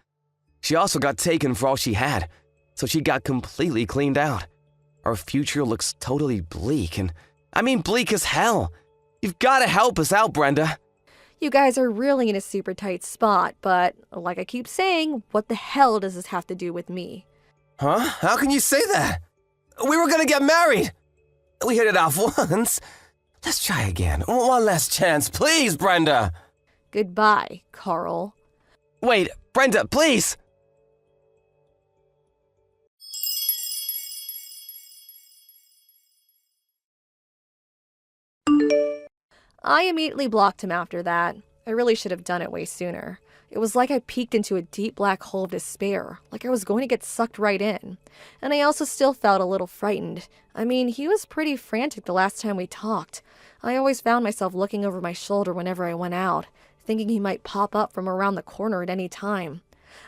She also got taken for all she had, so she got completely cleaned out. Our future looks totally bleak, and I mean bleak as hell. You've got to help us out, Brenda. You guys are really in a super tight spot, but like I keep saying, what the hell does this have to do with me? Huh? How can you say that? We were gonna get married. We hit it off once. Let's try again. One last chance, please, Brenda. Goodbye, Carl. Wait, Brenda, please. I immediately blocked him after that. I really should have done it way sooner. It was like I peeked into a deep black hole of despair, like I was going to get sucked right in. And I also still felt a little frightened. I mean, he was pretty frantic the last time we talked. I always found myself looking over my shoulder whenever I went out, thinking he might pop up from around the corner at any time.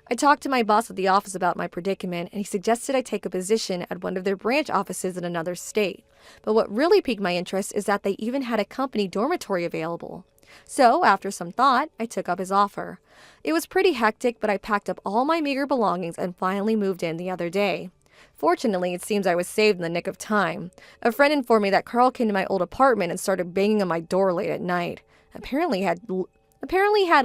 I talked to my boss at the office about my predicament, and he suggested I take a position at one of their branch offices in another state. But what really piqued my interest is that they even had a company dormitory available. So, after some thought, I took up his offer. It was pretty hectic, but I packed up all my meager belongings and finally moved in the other day. Fortunately, it seems I was saved in the nick of time. A friend informed me that Carl came to my old apartment and started banging on my door late at night. Apparently had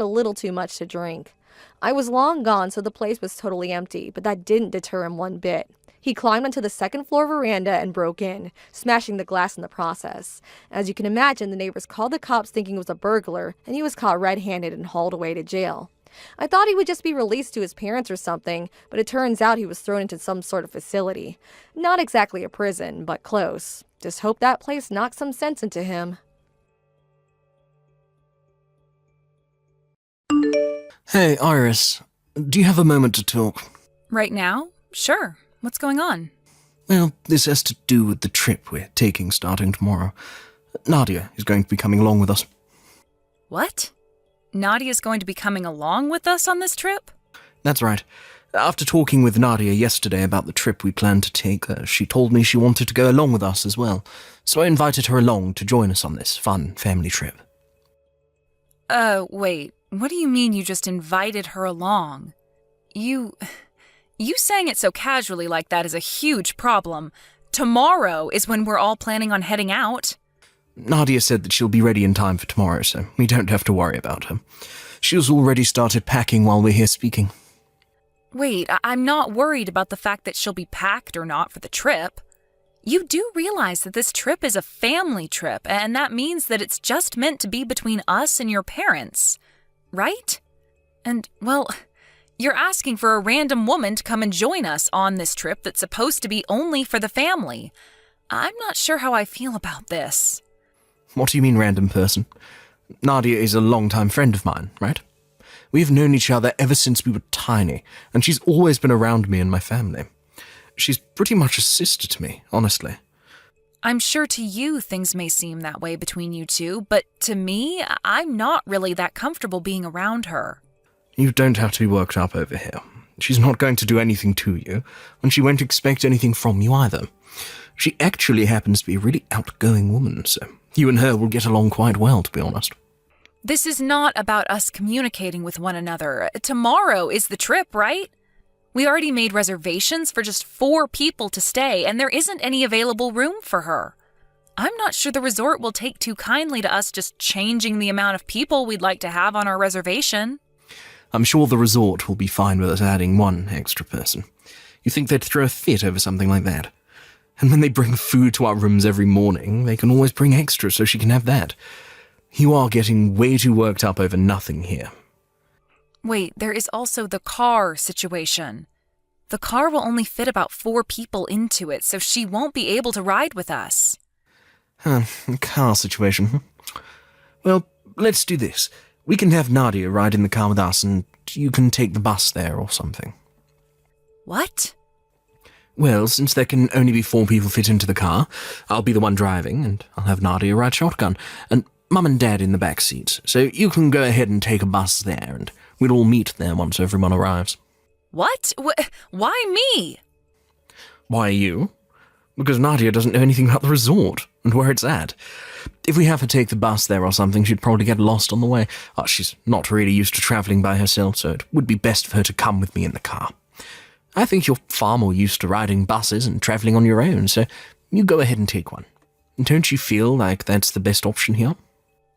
a little too much to drink. I was long gone, so the place was totally empty, but that didn't deter him one bit. He climbed onto the second-floor veranda and broke in, smashing the glass in the process. As you can imagine, the neighbors called the cops thinking it was a burglar, and he was caught red-handed and hauled away to jail. I thought he would just be released to his parents or something, but it turns out he was thrown into some sort of facility. Not exactly a prison, but close. Just hope that place knocked some sense into him. Hey, Iris. Do you have a moment to talk? Right now? Sure. What's going on? Well, this has to do with the trip we're taking starting tomorrow. Nadia is going to be coming along with us. What? Nadia's going to be coming along with us on this trip? That's right. After talking with Nadia yesterday about the trip we planned to take, she told me she wanted to go along with us as well. So I invited her along to join us on this fun family trip. Wait. What do you mean you just invited her along? You saying it so casually like that is a huge problem. Tomorrow is when we're all planning on heading out. Nadia said that she'll be ready in time for tomorrow, so we don't have to worry about her. She's already started packing while we're here speaking. Wait, I'm not worried about the fact that she'll be packed or not for the trip. You do realize that this trip is a family trip, and that means that it's just meant to be between us and your parents, right? And, well, you're asking for a random woman to come and join us on this trip that's supposed to be only for the family. I'm not sure how I feel about this. What do you mean, random person? Nadia is a long-time friend of mine, right? We've known each other ever since we were tiny, and she's always been around me and my family. She's pretty much a sister to me, honestly. I'm sure to you things may seem that way between you two, but to me, I'm not really that comfortable being around her. You don't have to be worked up over here. She's not going to do anything to you, and she won't expect anything from you either. She actually happens to be a really outgoing woman, so you and her will get along quite well, to be honest. This is not about us communicating with one another. Tomorrow is the trip, right? We already made reservations for just 4 people to stay, and there isn't any available room for her. I'm not sure the resort will take too kindly to us just changing the amount of people we'd like to have on our reservation. I'm sure the resort will be fine with us adding 1 extra person. You think they'd throw a fit over something like that? And when they bring food to our rooms every morning, they can always bring extra so she can have that. You are getting way too worked up over nothing here. Wait, there is also the car situation. The car will only fit about 4 people into it, so she won't be able to ride with us. Car situation. Well, let's do this. We can have Nadia ride in the car with us, and you can take the bus there or something. What? Well, since there can only be 4 people fit into the car, I'll be the one driving, and I'll have Nadia ride shotgun, and Mum and Dad in the back seats. So you can go ahead and take a bus there, and we'll all meet there once everyone arrives. What? Why me? Why you? Because Nadia doesn't know anything about the resort and where it's at. If we have her take the bus there or something, she'd probably get lost on the way. She's not really used to travelling by herself, so it would be best for her to come with me in the car. I think you're far more used to riding buses and travelling on your own, so you go ahead and take one. Don't you feel like that's the best option here?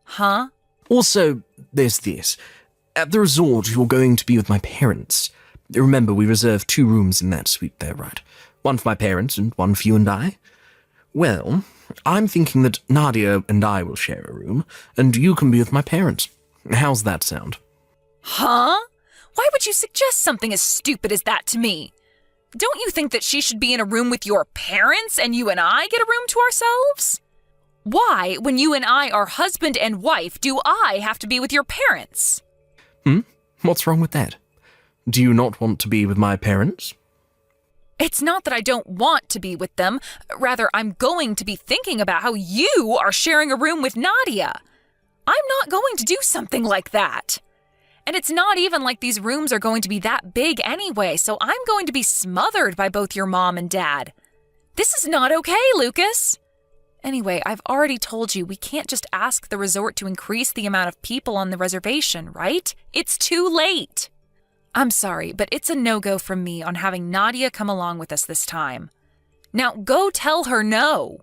Huh? Also, there's this. At the resort, you're going to be with my parents. Remember, we reserved 2 rooms in that suite there, right? 1 for my parents and 1 for you and I. Well, I'm thinking that Nadia and I will share a room, and you can be with my parents. How's that sound? Huh? Why would you suggest something as stupid as that to me? Don't you think that she should be in a room with your parents and you and I get a room to ourselves? Why, when you and I are husband and wife, do I have to be with your parents? What's wrong with that? Do you not want to be with my parents? It's not that I don't want to be with them. Rather, I'm going to be thinking about how you are sharing a room with Nadia. I'm not going to do something like that. And it's not even like these rooms are going to be that big anyway, so I'm going to be smothered by both your mom and dad. This is not okay, Lucas. Anyway, I've already told you we can't just ask the resort to increase the amount of people on the reservation, right? It's too late. I'm sorry, but it's a no-go from me on having Nadia come along with us this time. Now go tell her no.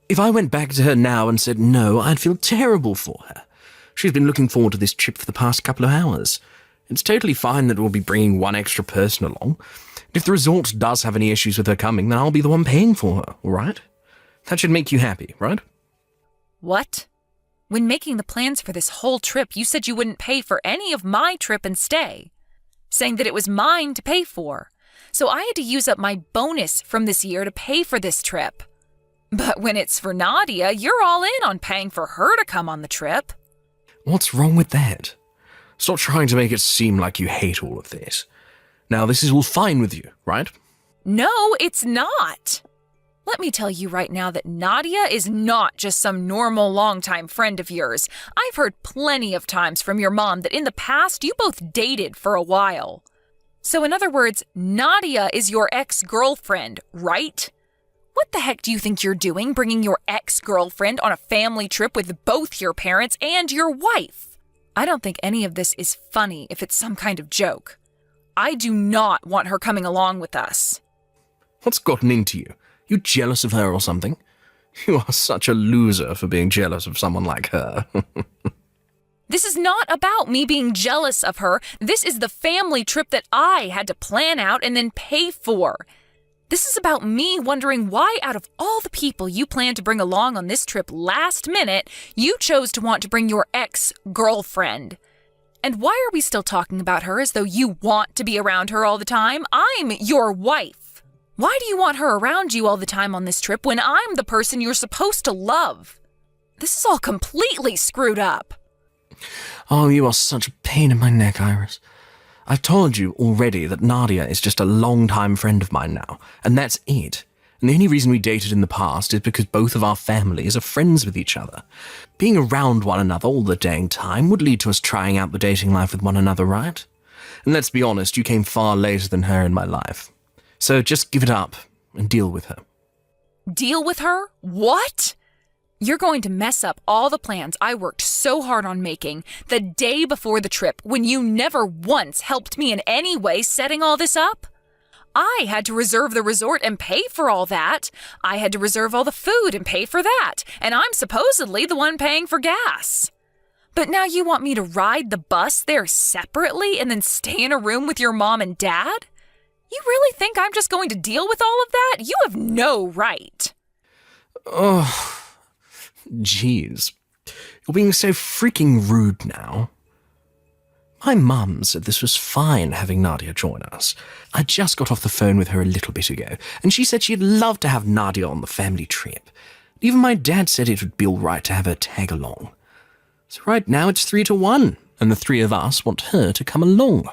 If I went back to her now and said no, I'd feel terrible for her. She's been looking forward to this trip for the past couple of hours. It's totally fine that we'll be bringing one extra person along. If the resort does have any issues with her coming, then I'll be the one paying for her, all right? That should make you happy, right? What? When making the plans for this whole trip, you said you wouldn't pay for any of my trip and stay, saying that it was mine to pay for. So I had to use up my bonus from this year to pay for this trip. But when it's for Nadia, you're all in on paying for her to come on the trip. What's wrong with that? Stop trying to make it seem like you hate all of this. Now, this is all fine with you, right? No, it's not. Let me tell you right now that Nadia is not just some normal longtime friend of yours. I've heard plenty of times from your mom that in the past you both dated for a while. So in other words, Nadia is your ex-girlfriend, right? What the heck do you think you're doing, bringing your ex-girlfriend on a family trip with both your parents and your wife? I don't think any of this is funny if it's some kind of joke. I do not want her coming along with us. What's gotten into you? You jealous of her or something? You are such a loser for being jealous of someone like her. This is not about me being jealous of her. This is the family trip that I had to plan out and then pay for. This is about me wondering why out of all the people you planned to bring along on this trip last minute, you chose to want to bring your ex-girlfriend. And why are we still talking about her as though you want to be around her all the time? I'm your wife. Why do you want her around you all the time on this trip when I'm the person you're supposed to love? This is all completely screwed up. Oh, you are such a pain in my neck, Iris. I've told you already that Nadia is just a long-time friend of mine now, and that's it. And the only reason we dated in the past is because both of our families are friends with each other. Being around one another all the dang time would lead to us trying out the dating life with one another, right? And let's be honest, you came far later than her in my life. So just give it up and deal with her. Deal with her? What? You're going to mess up all the plans I worked so hard on making the day before the trip when you never once helped me in any way setting all this up? I had to reserve the resort and pay for all that. I had to reserve all the food and pay for that. And I'm supposedly the one paying for gas. But now you want me to ride the bus there separately and then stay in a room with your mom and dad? You really think I'm just going to deal with all of that? You have no right. Oh, jeez. You're being so freaking rude now. My mum said this was fine having Nadia join us. I just got off the phone with her a little bit ago, and she said she'd love to have Nadia on the family trip. Even my dad said it would be all right to have her tag along. So right now it's 3-1, and the three of us want her to come along.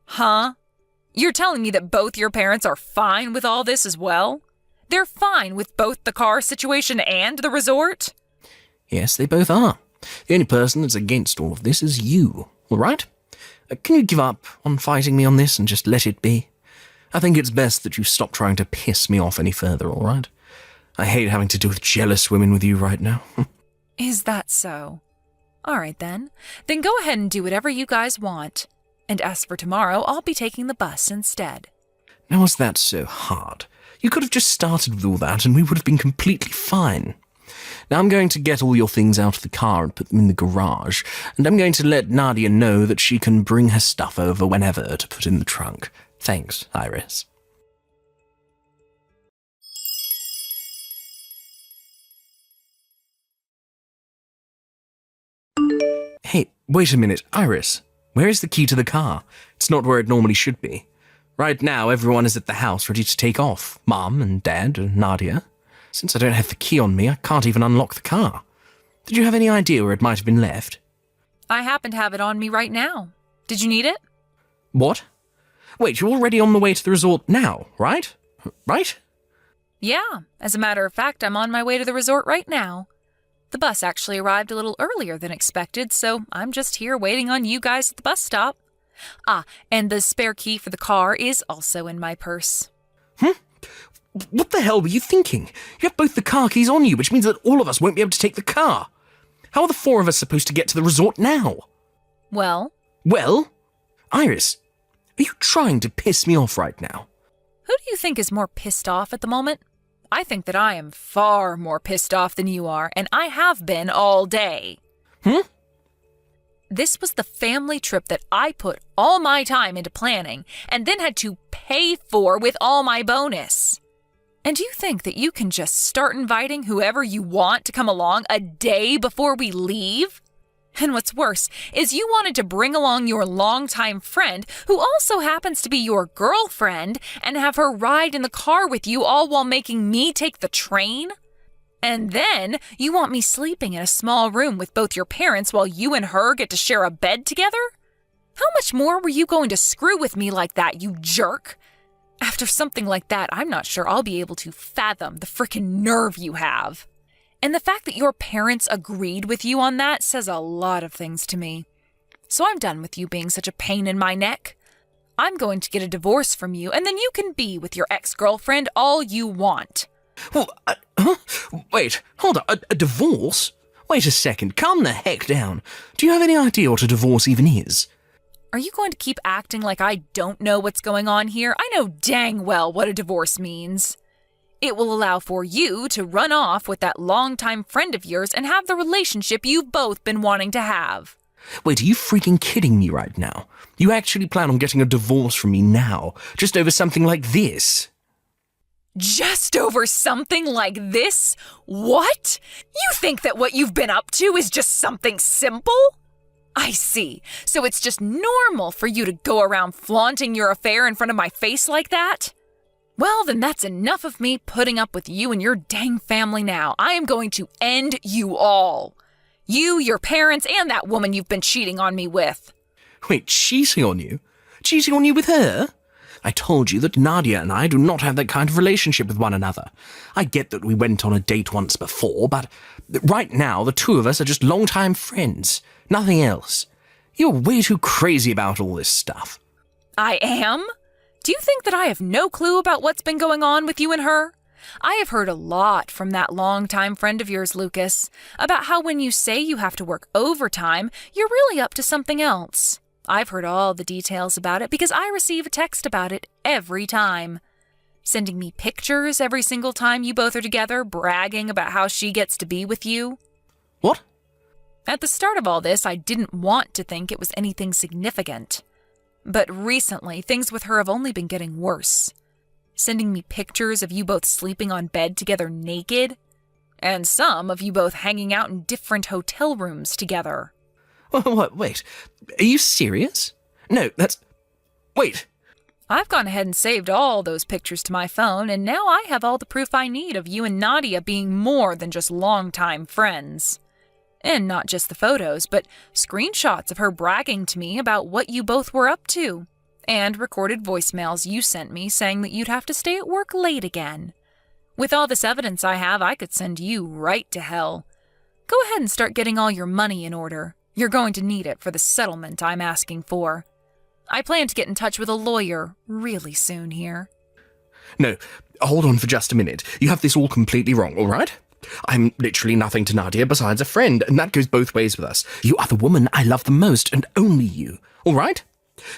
Huh? You're telling me that both your parents are fine with all this as well? They're fine with both the car situation and the resort? Yes, they both are. The only person that's against all of this is you, all right? Can you give up on fighting me on this and just let it be? I think it's best that you stop trying to piss me off any further, all right? I hate having to deal with jealous women with you right now. Is that so? All right, then. Then go ahead and do whatever you guys want. And as for tomorrow, I'll be taking the bus instead. Now, was that so hard? You could have just started with all that and we would have been completely fine. Now I'm going to get all your things out of the car and put them in the garage, and I'm going to let Nadia know that she can bring her stuff over whenever to put in the trunk. Thanks, Iris. Hey, wait a minute, Iris. Where is the key to the car? It's not where it normally should be. Right now, everyone is at the house ready to take off. Mom and Dad and Nadia. Since I don't have the key on me, I can't even unlock the car. Did you have any idea where it might have been left? I happen to have it on me right now. Did you need it? What? Wait, you're already on the way to the resort now, right? Right? Yeah, as a matter of fact, I'm on my way to the resort right now. The bus actually arrived a little earlier than expected, so I'm just here waiting on you guys at the bus stop. Ah, and the spare key for the car is also in my purse. What the hell were you thinking? You have both the car keys on you, which means that all of us won't be able to take the car. How are the four of us supposed to get to the resort now? Well, Iris, are you trying to piss me off right now? who do you think is more pissed off at the moment? I think that I am far more pissed off than you are, and I have been all day. This was the family trip that I put all my time into planning and then had to pay for with all my bonus. And you think that you can just start inviting whoever you want to come along a day before we leave? And what's worse is you wanted to bring along your longtime friend, who also happens to be your girlfriend, and have her ride in the car with you, all while making me take the train? And then you want me sleeping in a small room with both your parents while you and her get to share a bed together? How much more were you going to screw with me like that, you jerk? After something like that, I'm not sure I'll be able to fathom the frickin' nerve you have. And the fact that your parents agreed with you on that says a lot of things to me. So I'm done with you being such a pain in my neck. I'm going to get a divorce from you, and then you can be with your ex-girlfriend all you want. Well, Wait, hold on, a divorce? Wait a second, calm the heck down. Do you have any idea what a divorce even is? Are you going to keep acting like I don't know what's going on here? I know dang well what a divorce means. It will allow for you to run off with that longtime friend of yours and have the relationship you've both been wanting to have. Wait, are you freaking kidding me right now? You actually plan on getting a divorce from me now, just over something like this? Just over something like this? What? You think that what you've been up to is just something simple? I see. So it's just normal for you to go around flaunting your affair in front of my face like that? Well, then that's enough of me putting up with you and your dang family now. I am going to end you all. You, your parents, and that woman you've been cheating on me with. Wait, cheating on you? Cheating on you with her? I told you that Nadia and I do not have that kind of relationship with one another. I get that we went on a date once before, but right now the two of us are just longtime friends. Nothing else. You're way too crazy about all this stuff. I am? Do you think that I have no clue about what's been going on with you and her? I have heard a lot from that longtime friend of yours, Lucas, about how when you say you have to work overtime, you're really up to something else. I've heard all the details about it because I receive a text about it every time. Sending me pictures every single time you both are together, bragging about how she gets to be with you. What? At the start of all this, I didn't want to think it was anything significant. But recently, things with her have only been getting worse. Sending me pictures of you both sleeping on bed together naked, and some of you both hanging out in different hotel rooms together. What? Wait, are you serious? No, wait. I've gone ahead and saved all those pictures to my phone, and now I have all the proof I need of you and Nadia being more than just longtime friends. And not just the photos, but screenshots of her bragging to me about what you both were up to, and recorded voicemails you sent me saying that you'd have to stay at work late again. With all this evidence I have, I could send you right to hell. Go ahead and start getting all your money in order. You're going to need it for the settlement I'm asking for. I plan to get in touch with a lawyer really soon here. No, hold on for just a minute. You have this all completely wrong, all right? I'm literally nothing to Nadia besides a friend, and that goes both ways with us. You are the woman I love the most, and only you, all right?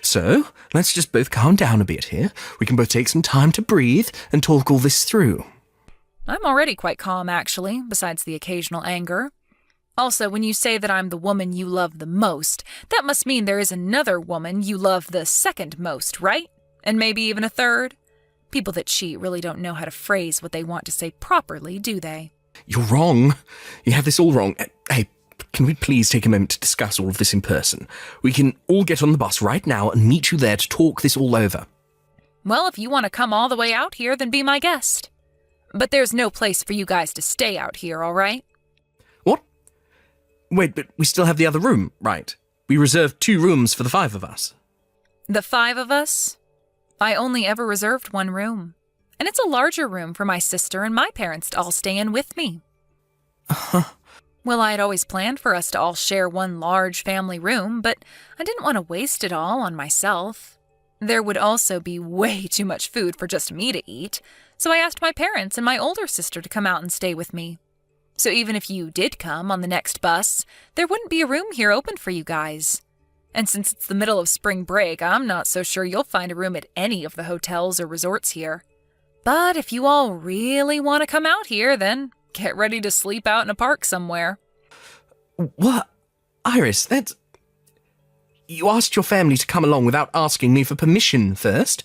So, let's just both calm down a bit here. We can both take some time to breathe and talk all this through. I'm already quite calm, actually, besides the occasional anger. Also, when you say that I'm the woman you love the most, that must mean there is another woman you love the second most, right? And maybe even a third? People that cheat really don't know how to phrase what they want to say properly, do they? You're wrong. You have this all wrong. Hey, can we please take a moment to discuss all of this in person? We can all get on the bus right now and meet you there to talk this all over. Well, if you want to come all the way out here, then be my guest. But there's no place for you guys to stay out here, all right? What? Wait, but we still have the other room, right? We reserved 2 rooms for the 5 of us. The 5 of us? I only ever reserved one room. And it's a larger room for my sister and my parents to all stay in with me. Well, I had always planned for us to all share one large family room, but I didn't want to waste it all on myself. There would also be way too much food for just me to eat, so I asked my parents and my older sister to come out and stay with me. So even if you did come on the next bus, there wouldn't be a room here open for you guys. And since it's the middle of spring break, I'm not so sure you'll find a room at any of the hotels or resorts here. But if you all really want to come out here, then get ready to sleep out in a park somewhere. What? Iris, that's... You asked your family to come along without asking me for permission first?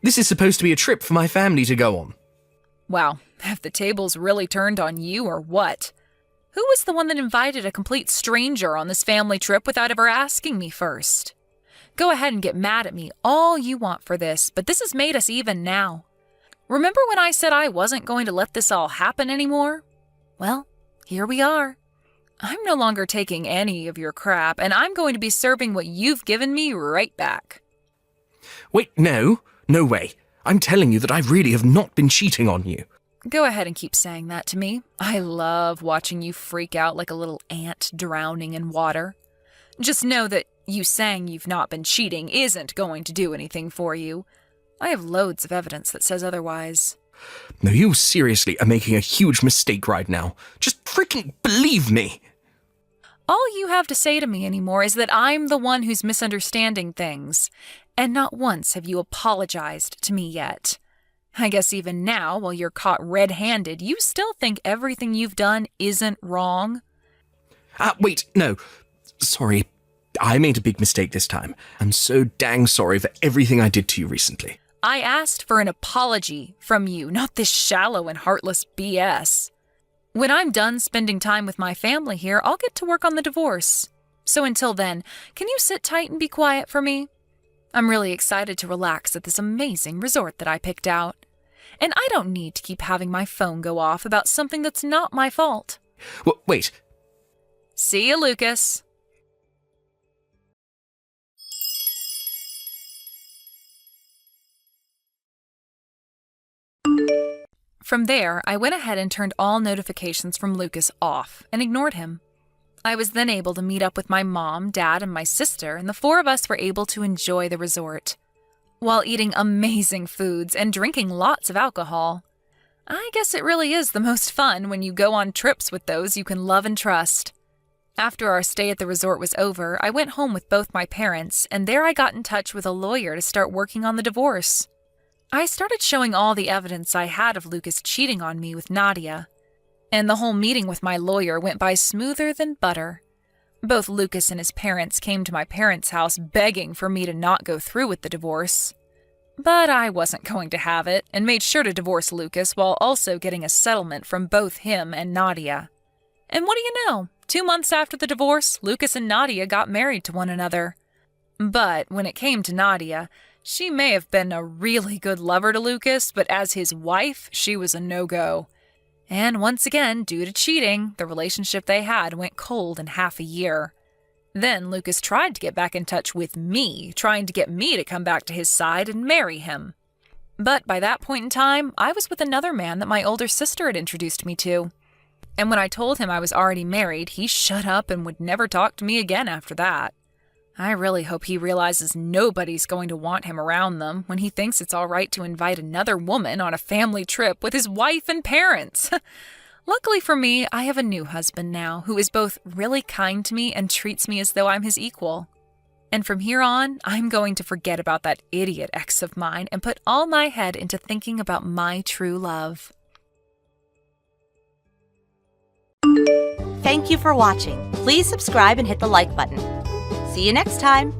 This is supposed to be a trip for my family to go on. Wow, have the tables really turned on you or what? Who was the one that invited a complete stranger on this family trip without ever asking me first? Go ahead and get mad at me all you want for this, but this has made us even now. Remember when I said I wasn't going to let this all happen anymore? Well, here we are. I'm no longer taking any of your crap, and I'm going to be serving what you've given me right back. Wait, no way. I'm telling you that I really have not been cheating on you. Go ahead and keep saying that to me. I love watching you freak out like a little ant drowning in water. Just know that you saying you've not been cheating isn't going to do anything for you. I have loads of evidence that says otherwise. No, you seriously are making a huge mistake right now. Just freaking believe me. All you have to say to me anymore is that I'm the one who's misunderstanding things, and not once have you apologized to me yet. I guess even now, while you're caught red-handed, you still think everything you've done isn't wrong? Wait, no. Sorry, I made a big mistake this time. I'm so dang sorry for everything I did to you recently. I asked for an apology from you, not this shallow and heartless BS. When I'm done spending time with my family here, I'll get to work on the divorce. So until then, can you sit tight and be quiet for me? I'm really excited to relax at this amazing resort that I picked out. And I don't need to keep having my phone go off about something that's not my fault. Wait. See you, Lucas. From there, I went ahead and turned all notifications from Lucas off and ignored him. I was then able to meet up with my mom, dad, and my sister, and the 4 of us were able to enjoy the resort, while eating amazing foods and drinking lots of alcohol. I guess it really is the most fun when you go on trips with those you can love and trust. After our stay at the resort was over, I went home with both my parents, and there I got in touch with a lawyer to start working on the divorce. I started showing all the evidence I had of Lucas cheating on me with Nadia, and the whole meeting with my lawyer went by smoother than butter. Both Lucas and his parents came to my parents' house begging for me to not go through with the divorce. But I wasn't going to have it, and made sure to divorce Lucas while also getting a settlement from both him and Nadia. And what do you know? 2 months after the divorce, Lucas and Nadia got married to one another. But when it came to Nadia, she may have been a really good lover to Lucas, but as his wife, she was a no-go. And once again, due to cheating, the relationship they had went cold in half a year. Then Lucas tried to get back in touch with me, trying to get me to come back to his side and marry him. But by that point in time, I was with another man that my older sister had introduced me to. And when I told him I was already married, he shut up and would never talk to me again after that. I really hope he realizes nobody's going to want him around them when he thinks it's all right to invite another woman on a family trip with his wife and parents. Luckily for me, I have a new husband now who is both really kind to me and treats me as though I'm his equal. And from here on, I'm going to forget about that idiot ex of mine and put all my head into thinking about my true love. Thank you for watching. Please subscribe and hit the like button. See you next time.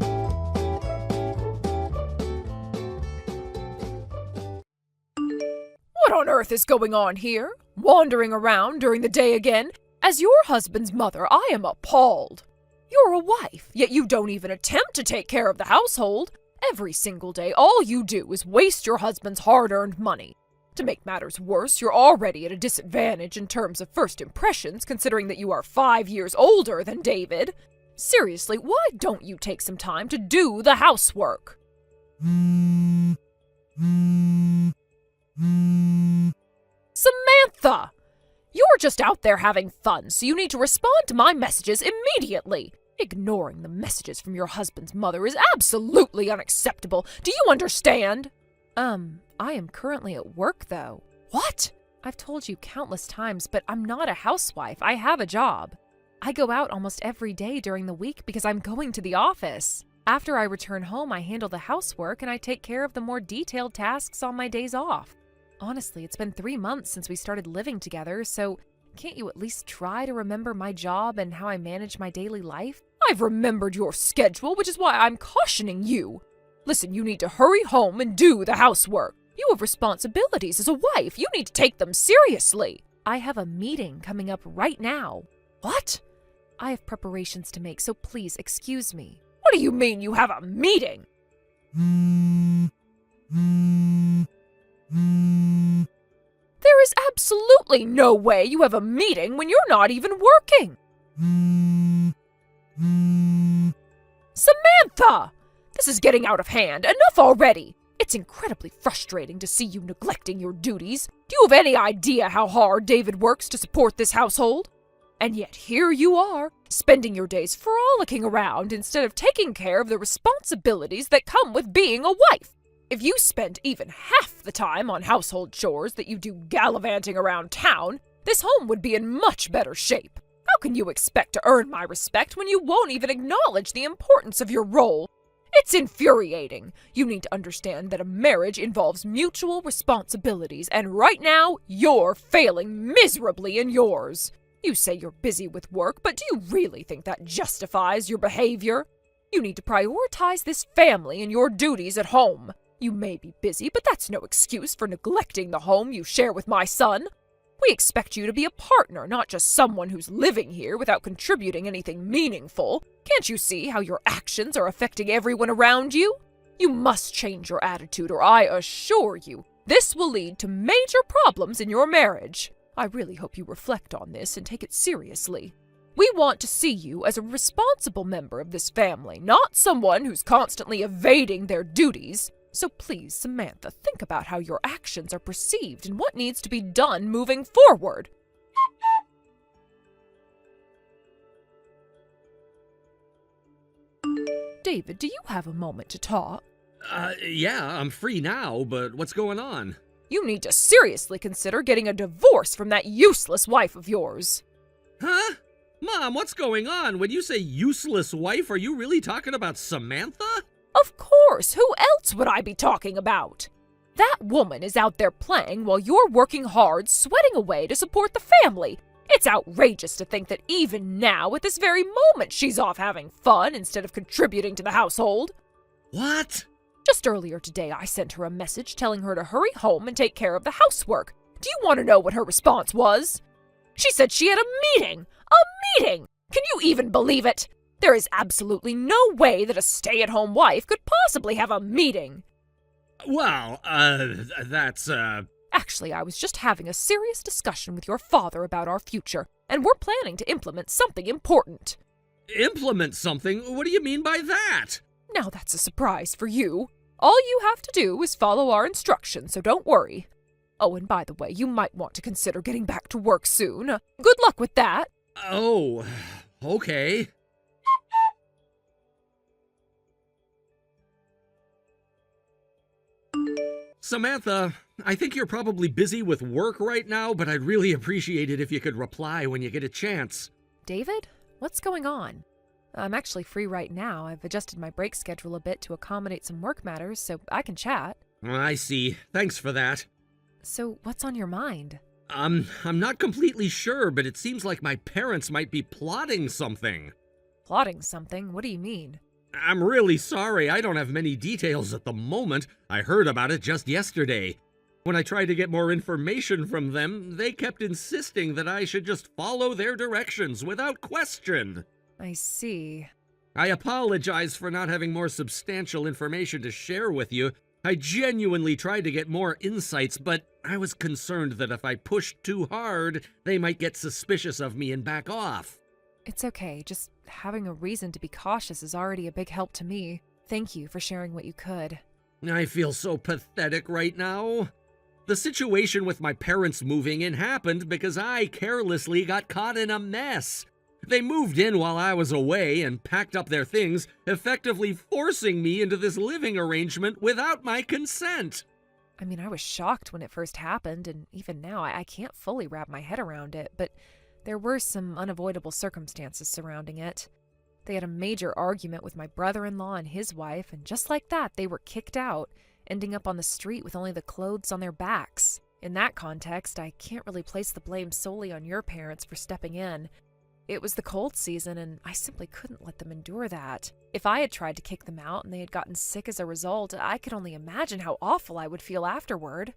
What on earth is going on here? Wandering around during the day again? As your husband's mother, I am appalled. You're a wife, yet you don't even attempt to take care of the household. Every single day, all you do is waste your husband's hard-earned money. To make matters worse, you're already at a disadvantage in terms of first impressions, considering that you are 5 years older than David. Seriously, why don't you take some time to do the housework? Samantha! You're just out there having fun, so you need to respond to my messages immediately. Ignoring the messages from your husband's mother is absolutely unacceptable. Do you understand? I am currently at work, though. What? I've told you countless times, but I'm not a housewife. I have a job. I go out almost every day during the week because I'm going to the office. After I return home, I handle the housework and I take care of the more detailed tasks on my days off. Honestly, it's been 3 months since we started living together, so can't you at least try to remember my job and how I manage my daily life? I've remembered your schedule, which is why I'm cautioning you. Listen, you need to hurry home and do the housework. You have responsibilities as a wife. You need to take them seriously. I have a meeting coming up right now. What? I have preparations to make, so please excuse me. What do you mean you have a meeting? There is absolutely no way you have a meeting when you're not even working. Samantha! This is getting out of hand. Enough already. It's incredibly frustrating to see you neglecting your duties. Do you have any idea how hard David works to support this household? And yet here you are, spending your days frolicking around instead of taking care of the responsibilities that come with being a wife. If you spent even half the time on household chores that you do gallivanting around town, this home would be in much better shape. How can you expect to earn my respect when you won't even acknowledge the importance of your role? It's infuriating. You need to understand that a marriage involves mutual responsibilities, and right now, you're failing miserably in yours. You say you're busy with work, but do you really think that justifies your behavior? You need to prioritize this family and your duties at home. You may be busy, but that's no excuse for neglecting the home you share with my son. We expect you to be a partner, not just someone who's living here without contributing anything meaningful. Can't you see how your actions are affecting everyone around you? You must change your attitude, or I assure you, this will lead to major problems in your marriage. I really hope you reflect on this and take it seriously. We want to see you as a responsible member of this family, not someone who's constantly evading their duties. So please, Samantha, think about how your actions are perceived and what needs to be done moving forward. David, do you have a moment to talk? Yeah, I'm free now, but what's going on? You need to seriously consider getting a divorce from that useless wife of yours. Huh? Mom, what's going on? When you say useless wife, are you really talking about Samantha? Of course, who else would I be talking about? That woman is out there playing while you're working hard, sweating away to support the family. It's outrageous to think that even now, at this very moment, she's off having fun instead of contributing to the household. What? Just earlier today, I sent her a message telling her to hurry home and take care of the housework. Do you want to know what her response was? She said she had a meeting! A meeting! Can you even believe it? There is absolutely no way that a stay-at-home wife could possibly have a meeting. Well, that's. Actually, I was just having a serious discussion with your father about our future, and we're planning to implement something important. Implement something? What do you mean by that? Now that's a surprise for you. All you have to do is follow our instructions, so don't worry. Oh, and by the way, you might want to consider getting back to work soon. Good luck with that. Oh, okay. Samantha, I think you're probably busy with work right now, but I'd really appreciate it if you could reply when you get a chance. David, what's going on? I'm actually free right now. I've adjusted my break schedule a bit to accommodate some work matters, so I can chat. I see. Thanks for that. So, what's on your mind? I'm not completely sure, but it seems like my parents might be plotting something. Plotting something? What do you mean? I'm really sorry, I don't have many details at the moment. I heard about it just yesterday. When I tried to get more information from them, they kept insisting that I should just follow their directions without question. I see. I apologize for not having more substantial information to share with you. I genuinely tried to get more insights, but I was concerned that if I pushed too hard, they might get suspicious of me and back off. It's okay. Just having a reason to be cautious is already a big help to me. Thank you for sharing what you could. I feel so pathetic right now. The situation with my parents moving in happened because I carelessly got caught in a mess. They moved in while I was away and packed up their things, effectively forcing me into this living arrangement without my consent. I mean, I was shocked when it first happened, and even now I can't fully wrap my head around it, but there were some unavoidable circumstances surrounding it. They had a major argument with my brother-in-law and his wife, and just like that, they were kicked out, ending up on the street with only the clothes on their backs. In that context, I can't really place the blame solely on your parents for stepping in. It was the cold season, and I simply couldn't let them endure that. If I had tried to kick them out and they had gotten sick as a result, I could only imagine how awful I would feel afterward.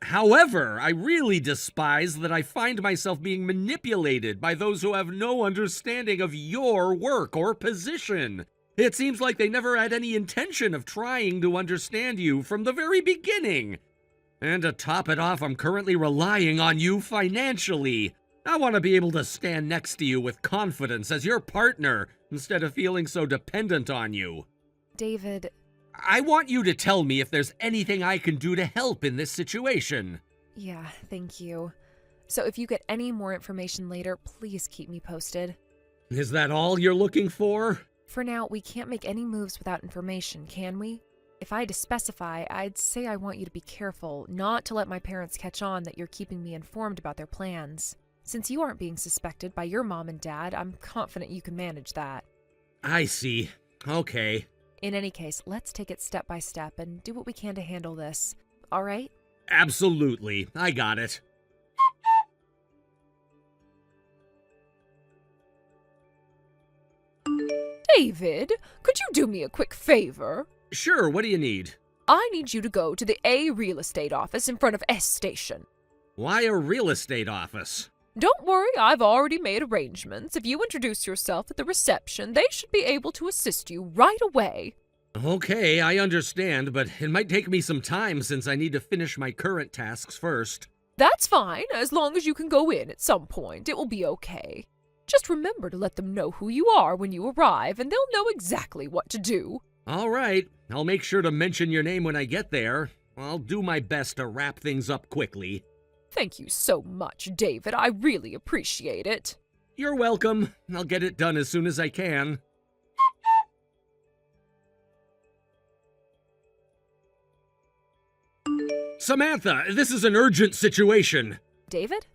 However, I really despise that I find myself being manipulated by those who have no understanding of your work or position. It seems like they never had any intention of trying to understand you from the very beginning. And to top it off, I'm currently relying on you financially. I want to be able to stand next to you with confidence as your partner instead of feeling so dependent on you. David, I want you to tell me if there's anything I can do to help in this situation. yeah, thank you. So if you get any more information later, please keep me posted. Is that all you're looking for? For now, we can't make any moves without information, can we? If I had to specify, I'd say I want you to be careful, not to let my parents catch on that you're keeping me informed about their plans. Since you aren't being suspected by your mom and dad, I'm confident you can manage that. I see. Okay. In any case, let's take it step by step and do what we can to handle this. All right? Absolutely. I got it. David, could you do me a quick favor? Sure, what do you need? I need you to go to the A real estate office in front of S station. Why a real estate office? Don't worry, I've already made arrangements. If you introduce yourself at the reception, they should be able to assist you right away. Okay, I understand, but it might take me some time since I need to finish my current tasks first. That's fine, as long as you can go in at some point, it will be okay. Just remember to let them know who you are when you arrive, and they'll know exactly what to do. All right, I'll make sure to mention your name when I get there. I'll do my best to wrap things up quickly. Thank you so much, David. I really appreciate it. You're welcome. I'll get it done as soon as I can. Samantha, this is an urgent situation. David?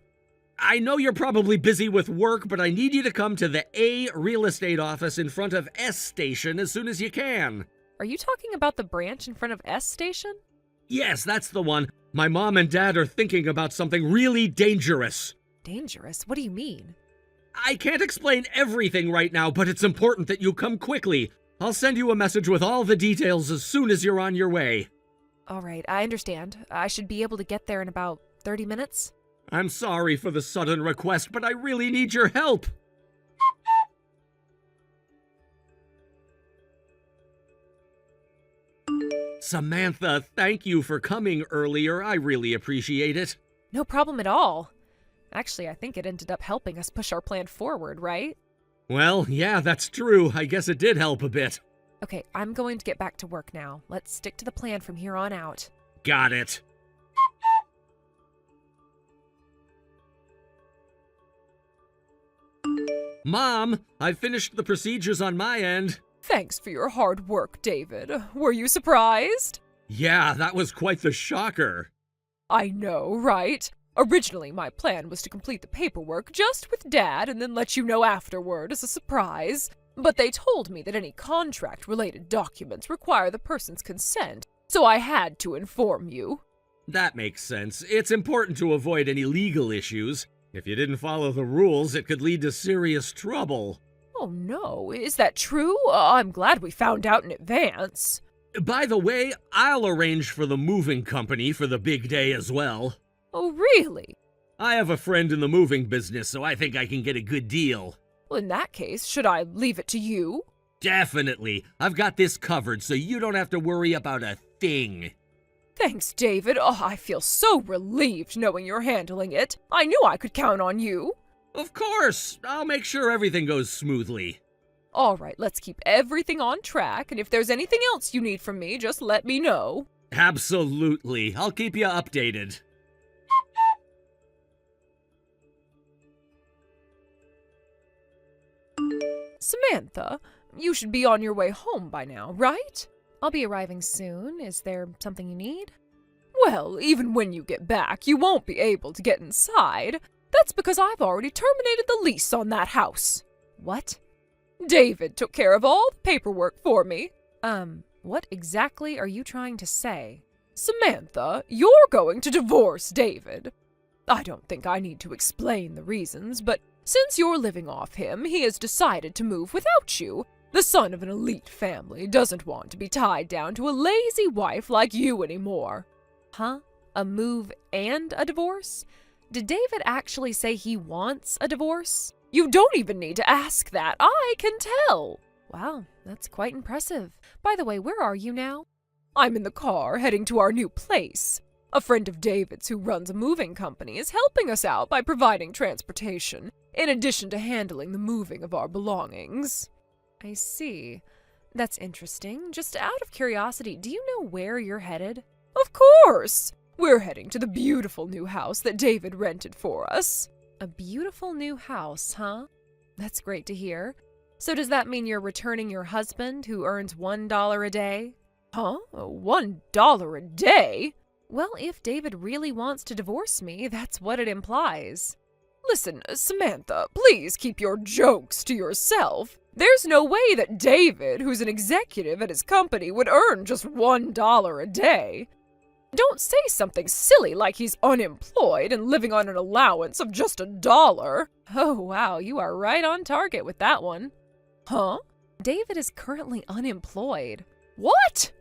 I know you're probably busy with work, but I need you to come to the A real estate office in front of S station as soon as you can. Are you talking about the branch in front of S station? Yes, that's the one. My mom and dad are thinking about something really dangerous. Dangerous? What do you mean? I can't explain everything right now, but it's important that you come quickly. I'll send you a message with all the details as soon as you're on your way. All right, I understand. I should be able to get there in about 30 minutes. I'm sorry for the sudden request, but I really need your help. Samantha, thank you for coming earlier. I really appreciate it. No problem at all. Actually, I think it ended up helping us push our plan forward, right? Well, yeah, that's true. I guess it did help a bit. Okay, I'm going to get back to work now. Let's stick to the plan from here on out. Got it. Mom, I've finished the procedures on my end. Thanks for your hard work, David. Were you surprised? Yeah, that was quite the shocker. I know, right? Originally, my plan was to complete the paperwork just with Dad and then let you know afterward as a surprise. But they told me that any contract-related documents require the person's consent, so I had to inform you. That makes sense. It's important to avoid any legal issues. If you didn't follow the rules, it could lead to serious trouble. Oh no, is that true? I'm glad we found out in advance. By the way, I'll arrange for the moving company for the big day as well. Oh really? I have a friend in the moving business, so I think I can get a good deal. Well, in that case, should I leave it to you? Definitely. I've got this covered, so you don't have to worry about a thing. Thanks, David. Oh, I feel so relieved knowing you're handling it. I knew I could count on you. Of course. I'll make sure everything goes smoothly. All right, let's keep everything on track, and if there's anything else you need from me, just let me know. Absolutely. I'll keep you updated. Samantha, you should be on your way home by now, right? I'll be arriving soon. Is there something you need? Well, even when you get back, you won't be able to get inside. That's because I've already terminated the lease on that house. What? David took care of all the paperwork for me. What exactly are you trying to say? Samantha, you're going to divorce David. I don't think I need to explain the reasons, but since you're living off him, he has decided to move without you. The son of an elite family doesn't want to be tied down to a lazy wife like you anymore. Huh? A move and a divorce? Did David actually say he wants a divorce? You don't even need to ask that. I can tell. Wow, that's quite impressive. By the way, where are you now? I'm in the car heading to our new place. A friend of David's who runs a moving company is helping us out by providing transportation, in addition to handling the moving of our belongings. I see. That's interesting. Just out of curiosity, do you know where you're headed? Of course! We're heading to the beautiful new house that David rented for us. A beautiful new house, huh? That's great to hear. So does that mean you're returning your husband who earns $1 a day? Huh? $1 a day? Well, if David really wants to divorce me, that's what it implies. Listen, Samantha, please keep your jokes to yourself. There's no way that David, who's an executive at his company, would earn just $1 a day. Don't say something silly like he's unemployed and living on an allowance of just $1. Oh, wow, you are right on target with that one. Huh? David is currently unemployed. What?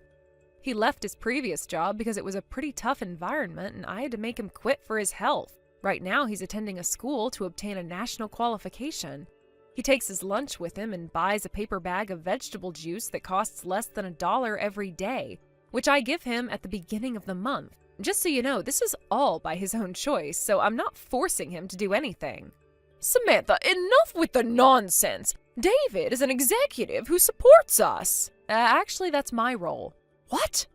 He left his previous job because it was a pretty tough environment and I had to make him quit for his health. Right now, he's attending a school to obtain a national qualification. He takes his lunch with him and buys a paper bag of vegetable juice that costs less than $1 every day, which I give him at the beginning of the month. Just so you know, this is all by his own choice, so I'm not forcing him to do anything. Samantha, enough with the nonsense. David is an executive who supports us. Actually, that's my role. What?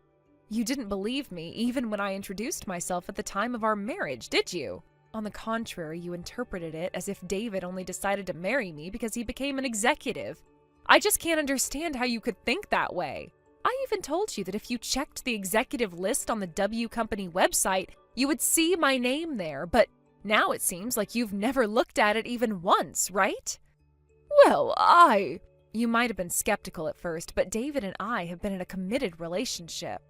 You didn't believe me even when I introduced myself at the time of our marriage, did you? On the contrary, you interpreted it as if David only decided to marry me because he became an executive. I just can't understand how you could think that way. I even told you that if you checked the executive list on the W Company website, you would see my name there, but now it seems like you've never looked at it even once, right? Well, You might have been skeptical at first, but David and I have been in a committed relationship.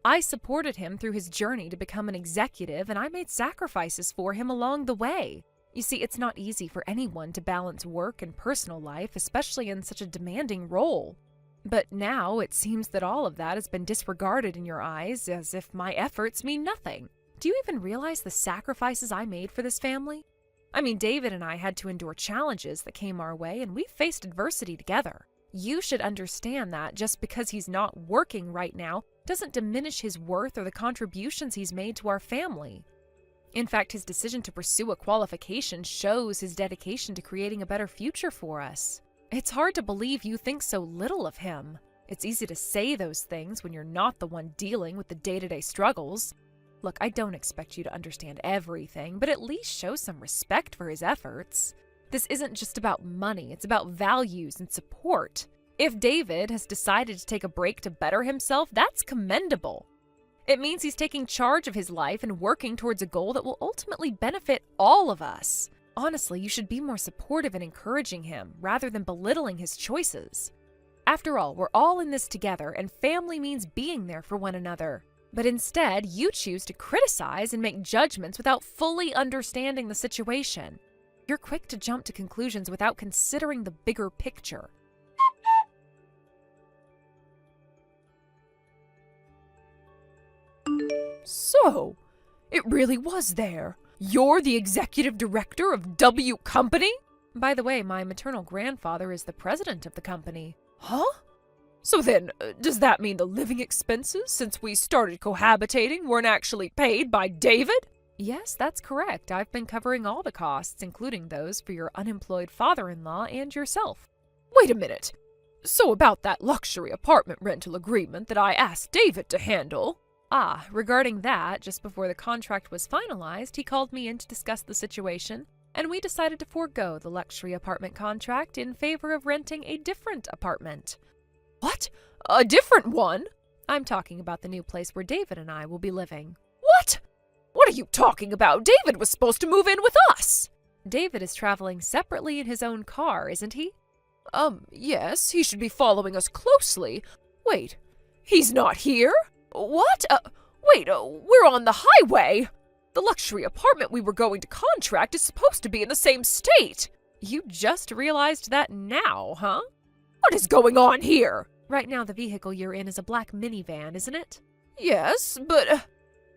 I supported him through his journey to become an executive, and I made sacrifices for him along the way. You see, it's not easy for anyone to balance work and personal life, especially in such a demanding role. But now it seems that all of that has been disregarded in your eyes, as if my efforts mean nothing. Do you even realize the sacrifices I made for this family? I mean, David and I had to endure challenges that came our way, and we faced adversity together. You should understand that just because he's not working right now doesn't diminish his worth or the contributions he's made to our family. In fact, his decision to pursue a qualification shows his dedication to creating a better future for us. It's hard to believe you think so little of him. It's easy to say those things when you're not the one dealing with the day-to-day struggles. Look, I don't expect you to understand everything, but at least show some respect for his efforts. This isn't just about money, it's about values and support. If David has decided to take a break to better himself, that's commendable. It means he's taking charge of his life and working towards a goal that will ultimately benefit all of us. Honestly, you should be more supportive and encouraging him, rather than belittling his choices. After all, we're all in this together, and family means being there for one another. But instead, you choose to criticize and make judgments without fully understanding the situation. You're quick to jump to conclusions without considering the bigger picture. So, it really was there. You're the executive director of W Company? By the way, my maternal grandfather is the president of the company. Huh? So then, does that mean the living expenses, since we started cohabitating, weren't actually paid by David? Yes, that's correct. I've been covering all the costs, including those for your unemployed father-in-law and yourself. Wait a minute. So about that luxury apartment rental agreement that I asked David to handle. Regarding that, just before the contract was finalized, he called me in to discuss the situation, and we decided to forego the luxury apartment contract in favor of renting a different apartment. What? A different one? I'm talking about the new place where David and I will be living. What? What are you talking about? David was supposed to move in with us. David is traveling separately in his own car, isn't he? Yes, he should be following us closely. Wait, he's not here? What? We're on the highway. The luxury apartment we were going to contract is supposed to be in the same state. You just realized that now, huh? What is going on here? Right now the vehicle you're in is a black minivan, isn't it? Yes, but...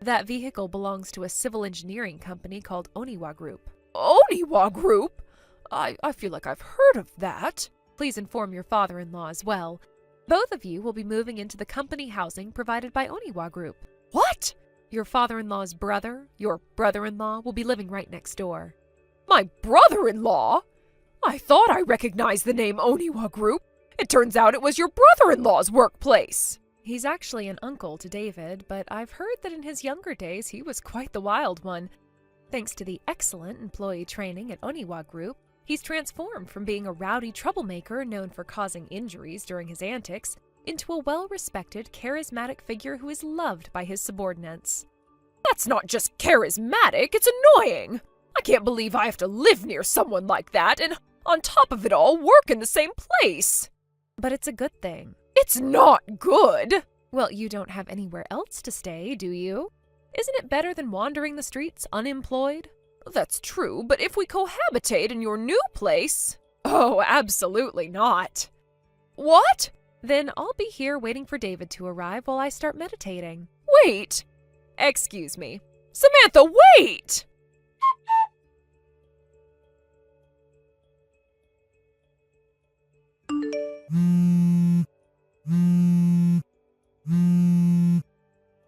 That vehicle belongs to a civil engineering company called Oniwa Group. Oniwa Group? I feel like I've heard of that. Please inform your father-in-law as well. Both of you will be moving into the company housing provided by Oniwa Group. What? Your father-in-law's brother, your brother-in-law, will be living right next door. My brother-in-law? I thought I recognized the name Oniwa Group. It turns out it was your brother-in-law's workplace. He's actually an uncle to David, but I've heard that in his younger days he was quite the wild one. Thanks to the excellent employee training at Oniwa Group, he's transformed from being a rowdy troublemaker known for causing injuries during his antics into a well-respected, charismatic figure who is loved by his subordinates. That's not just charismatic, it's annoying! I can't believe I have to live near someone like that and, on top of it all, work in the same place! But it's a good thing. It's not good! Well, you don't have anywhere else to stay, do you? Isn't it better than wandering the streets unemployed? That's true, but if we cohabitate in your new place... Oh, absolutely not. What? Then I'll be here waiting for David to arrive while I start meditating. Wait! Excuse me. Samantha, wait!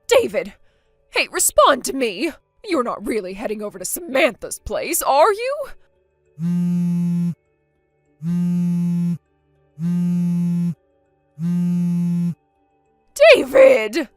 David! Hey, respond to me! You're not really heading over to Samantha's place, are you? David!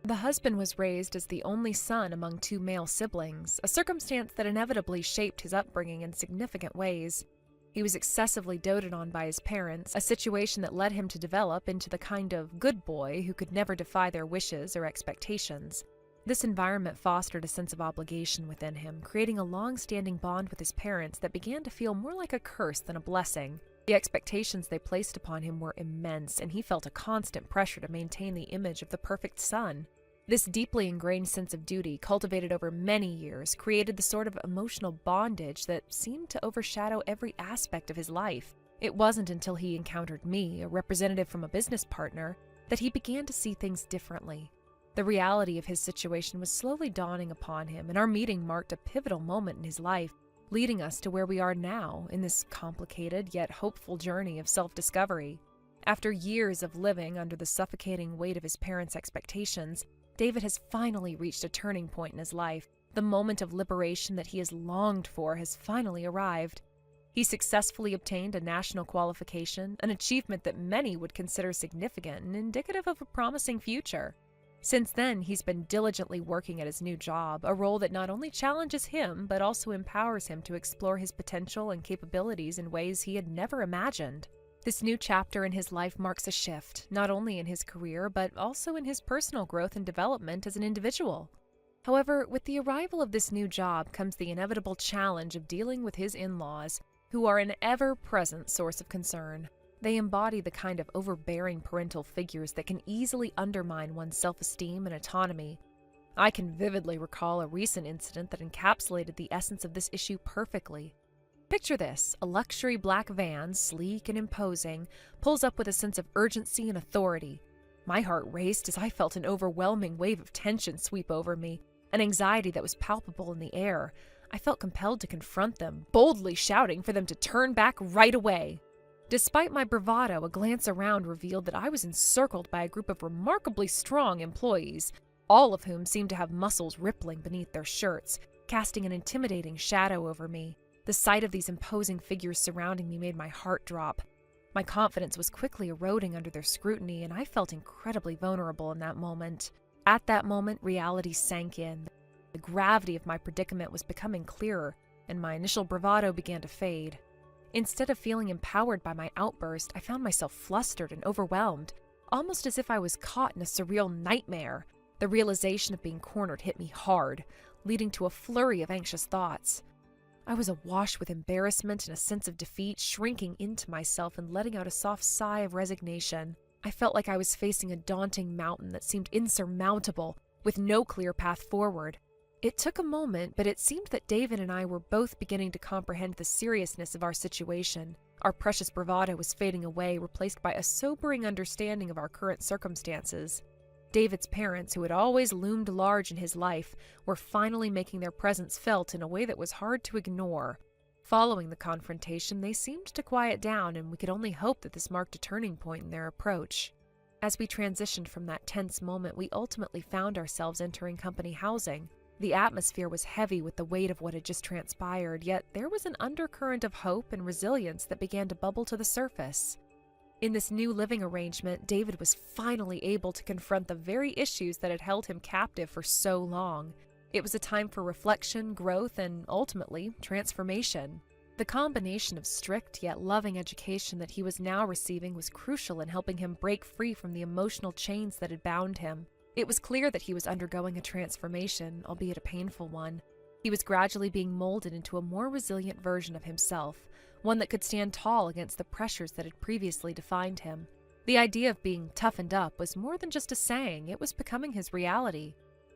The husband was raised as the only son among two male siblings, a circumstance that inevitably shaped his upbringing in significant ways. He was excessively doted on by his parents, a situation that led him to develop into the kind of good boy who could never defy their wishes or expectations. This environment fostered a sense of obligation within him, creating a long-standing bond with his parents that began to feel more like a curse than a blessing. The expectations they placed upon him were immense, and he felt a constant pressure to maintain the image of the perfect son. This deeply ingrained sense of duty, cultivated over many years, created the sort of emotional bondage that seemed to overshadow every aspect of his life. It wasn't until he encountered me, a representative from a business partner, that he began to see things differently. The reality of his situation was slowly dawning upon him, and our meeting marked a pivotal moment in his life, leading us to where we are now in this complicated yet hopeful journey of self-discovery. After years of living under the suffocating weight of his parents' expectations, David has finally reached a turning point in his life. The moment of liberation that he has longed for has finally arrived. He successfully obtained a national qualification, an achievement that many would consider significant and indicative of a promising future. Since then, he's been diligently working at his new job, a role that not only challenges him, but also empowers him to explore his potential and capabilities in ways he had never imagined. This new chapter in his life marks a shift, not only in his career, but also in his personal growth and development as an individual. However, with the arrival of this new job comes the inevitable challenge of dealing with his in-laws, who are an ever-present source of concern. They embody the kind of overbearing parental figures that can easily undermine one's self-esteem and autonomy. I can vividly recall a recent incident that encapsulated the essence of this issue perfectly. Picture this: a luxury black van, sleek and imposing, pulls up with a sense of urgency and authority. My heart raced as I felt an overwhelming wave of tension sweep over me, an anxiety that was palpable in the air. I felt compelled to confront them, boldly shouting for them to turn back right away. Despite my bravado, a glance around revealed that I was encircled by a group of remarkably strong employees, all of whom seemed to have muscles rippling beneath their shirts, casting an intimidating shadow over me. The sight of these imposing figures surrounding me made my heart drop. My confidence was quickly eroding under their scrutiny, and I felt incredibly vulnerable in that moment. At that moment, reality sank in. The gravity of my predicament was becoming clearer, and my initial bravado began to fade. Instead of feeling empowered by my outburst, I found myself flustered and overwhelmed, almost as if I was caught in a surreal nightmare. The realization of being cornered hit me hard, leading to a flurry of anxious thoughts. I was awash with embarrassment and a sense of defeat, shrinking into myself and letting out a soft sigh of resignation. I felt like I was facing a daunting mountain that seemed insurmountable, with no clear path forward. It took a moment, but it seemed that David and I were both beginning to comprehend the seriousness of our situation. Our precious bravado was fading away, replaced by a sobering understanding of our current circumstances. David's parents, who had always loomed large in his life, were finally making their presence felt in a way that was hard to ignore. Following the confrontation, they seemed to quiet down, and we could only hope that this marked a turning point in their approach. As we transitioned from that tense moment, we ultimately found ourselves entering company housing. The atmosphere was heavy with the weight of what had just transpired, yet there was an undercurrent of hope and resilience that began to bubble to the surface. In this new living arrangement, David was finally able to confront the very issues that had held him captive for so long. It was a time for reflection, growth, and ultimately, transformation. The combination of strict yet loving education that he was now receiving was crucial in helping him break free from the emotional chains that had bound him. It was clear that he was undergoing a transformation, albeit a painful one. He was gradually being molded into a more resilient version of himself, one that could stand tall against the pressures that had previously defined him. The idea of being toughened up was more than just a saying, it was becoming his reality.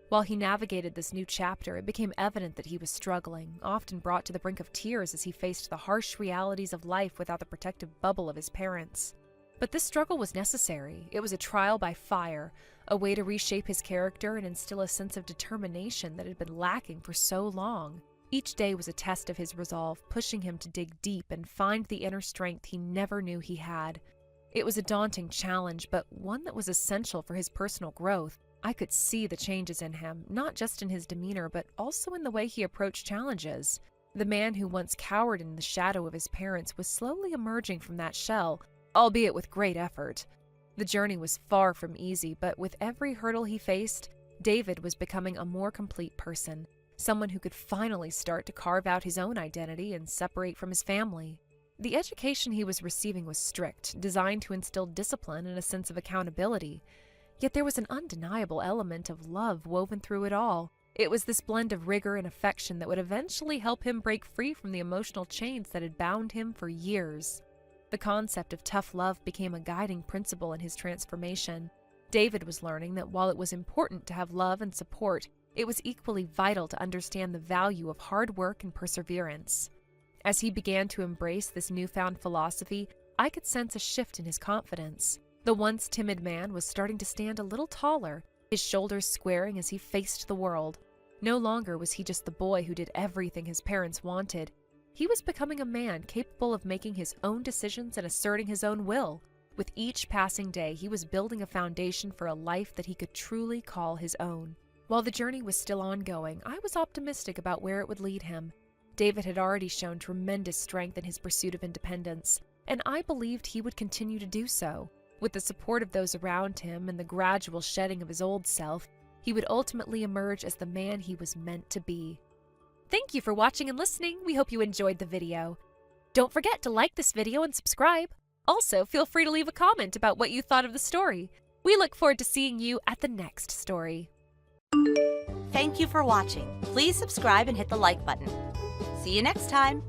While he navigated this new chapter, it became evident that he was struggling, often brought to the brink of tears as he faced the harsh realities of life without the protective bubble of his parents. But this struggle was necessary. It was a trial by fire, a way to reshape his character and instill a sense of determination that had been lacking for so long. Each day was a test of his resolve, pushing him to dig deep and find the inner strength he never knew he had. It was a daunting challenge, but one that was essential for his personal growth. I could see the changes in him, not just in his demeanor, but also in the way he approached challenges. The man who once cowered in the shadow of his parents was slowly emerging from that shell, albeit with great effort. The journey was far from easy, but with every hurdle he faced, David was becoming a more complete person, someone who could finally start to carve out his own identity and separate from his family. The education he was receiving was strict, designed to instill discipline and a sense of accountability. Yet there was an undeniable element of love woven through it all. It was this blend of rigor and affection that would eventually help him break free from the emotional chains that had bound him for years. The concept of tough love became a guiding principle in his transformation. David was learning that while it was important to have love and support, it was equally vital to understand the value of hard work and perseverance. As he began to embrace this newfound philosophy, I could sense a shift in his confidence. The once timid man was starting to stand a little taller, his shoulders squaring as he faced the world. No longer was he just the boy who did everything his parents wanted. He was becoming a man capable of making his own decisions and asserting his own will. With each passing day, he was building a foundation for a life that he could truly call his own. While the journey was still ongoing, I was optimistic about where it would lead him. David had already shown tremendous strength in his pursuit of independence, and I believed he would continue to do so. With the support of those around him and the gradual shedding of his old self, he would ultimately emerge as the man he was meant to be. Thank you for watching and listening. We hope you enjoyed the video. Don't forget to like this video and subscribe. Also, feel free to leave a comment about what you thought of the story. We look forward to seeing you at the next story. Thank you for watching. Please subscribe and hit the like button. See you next time.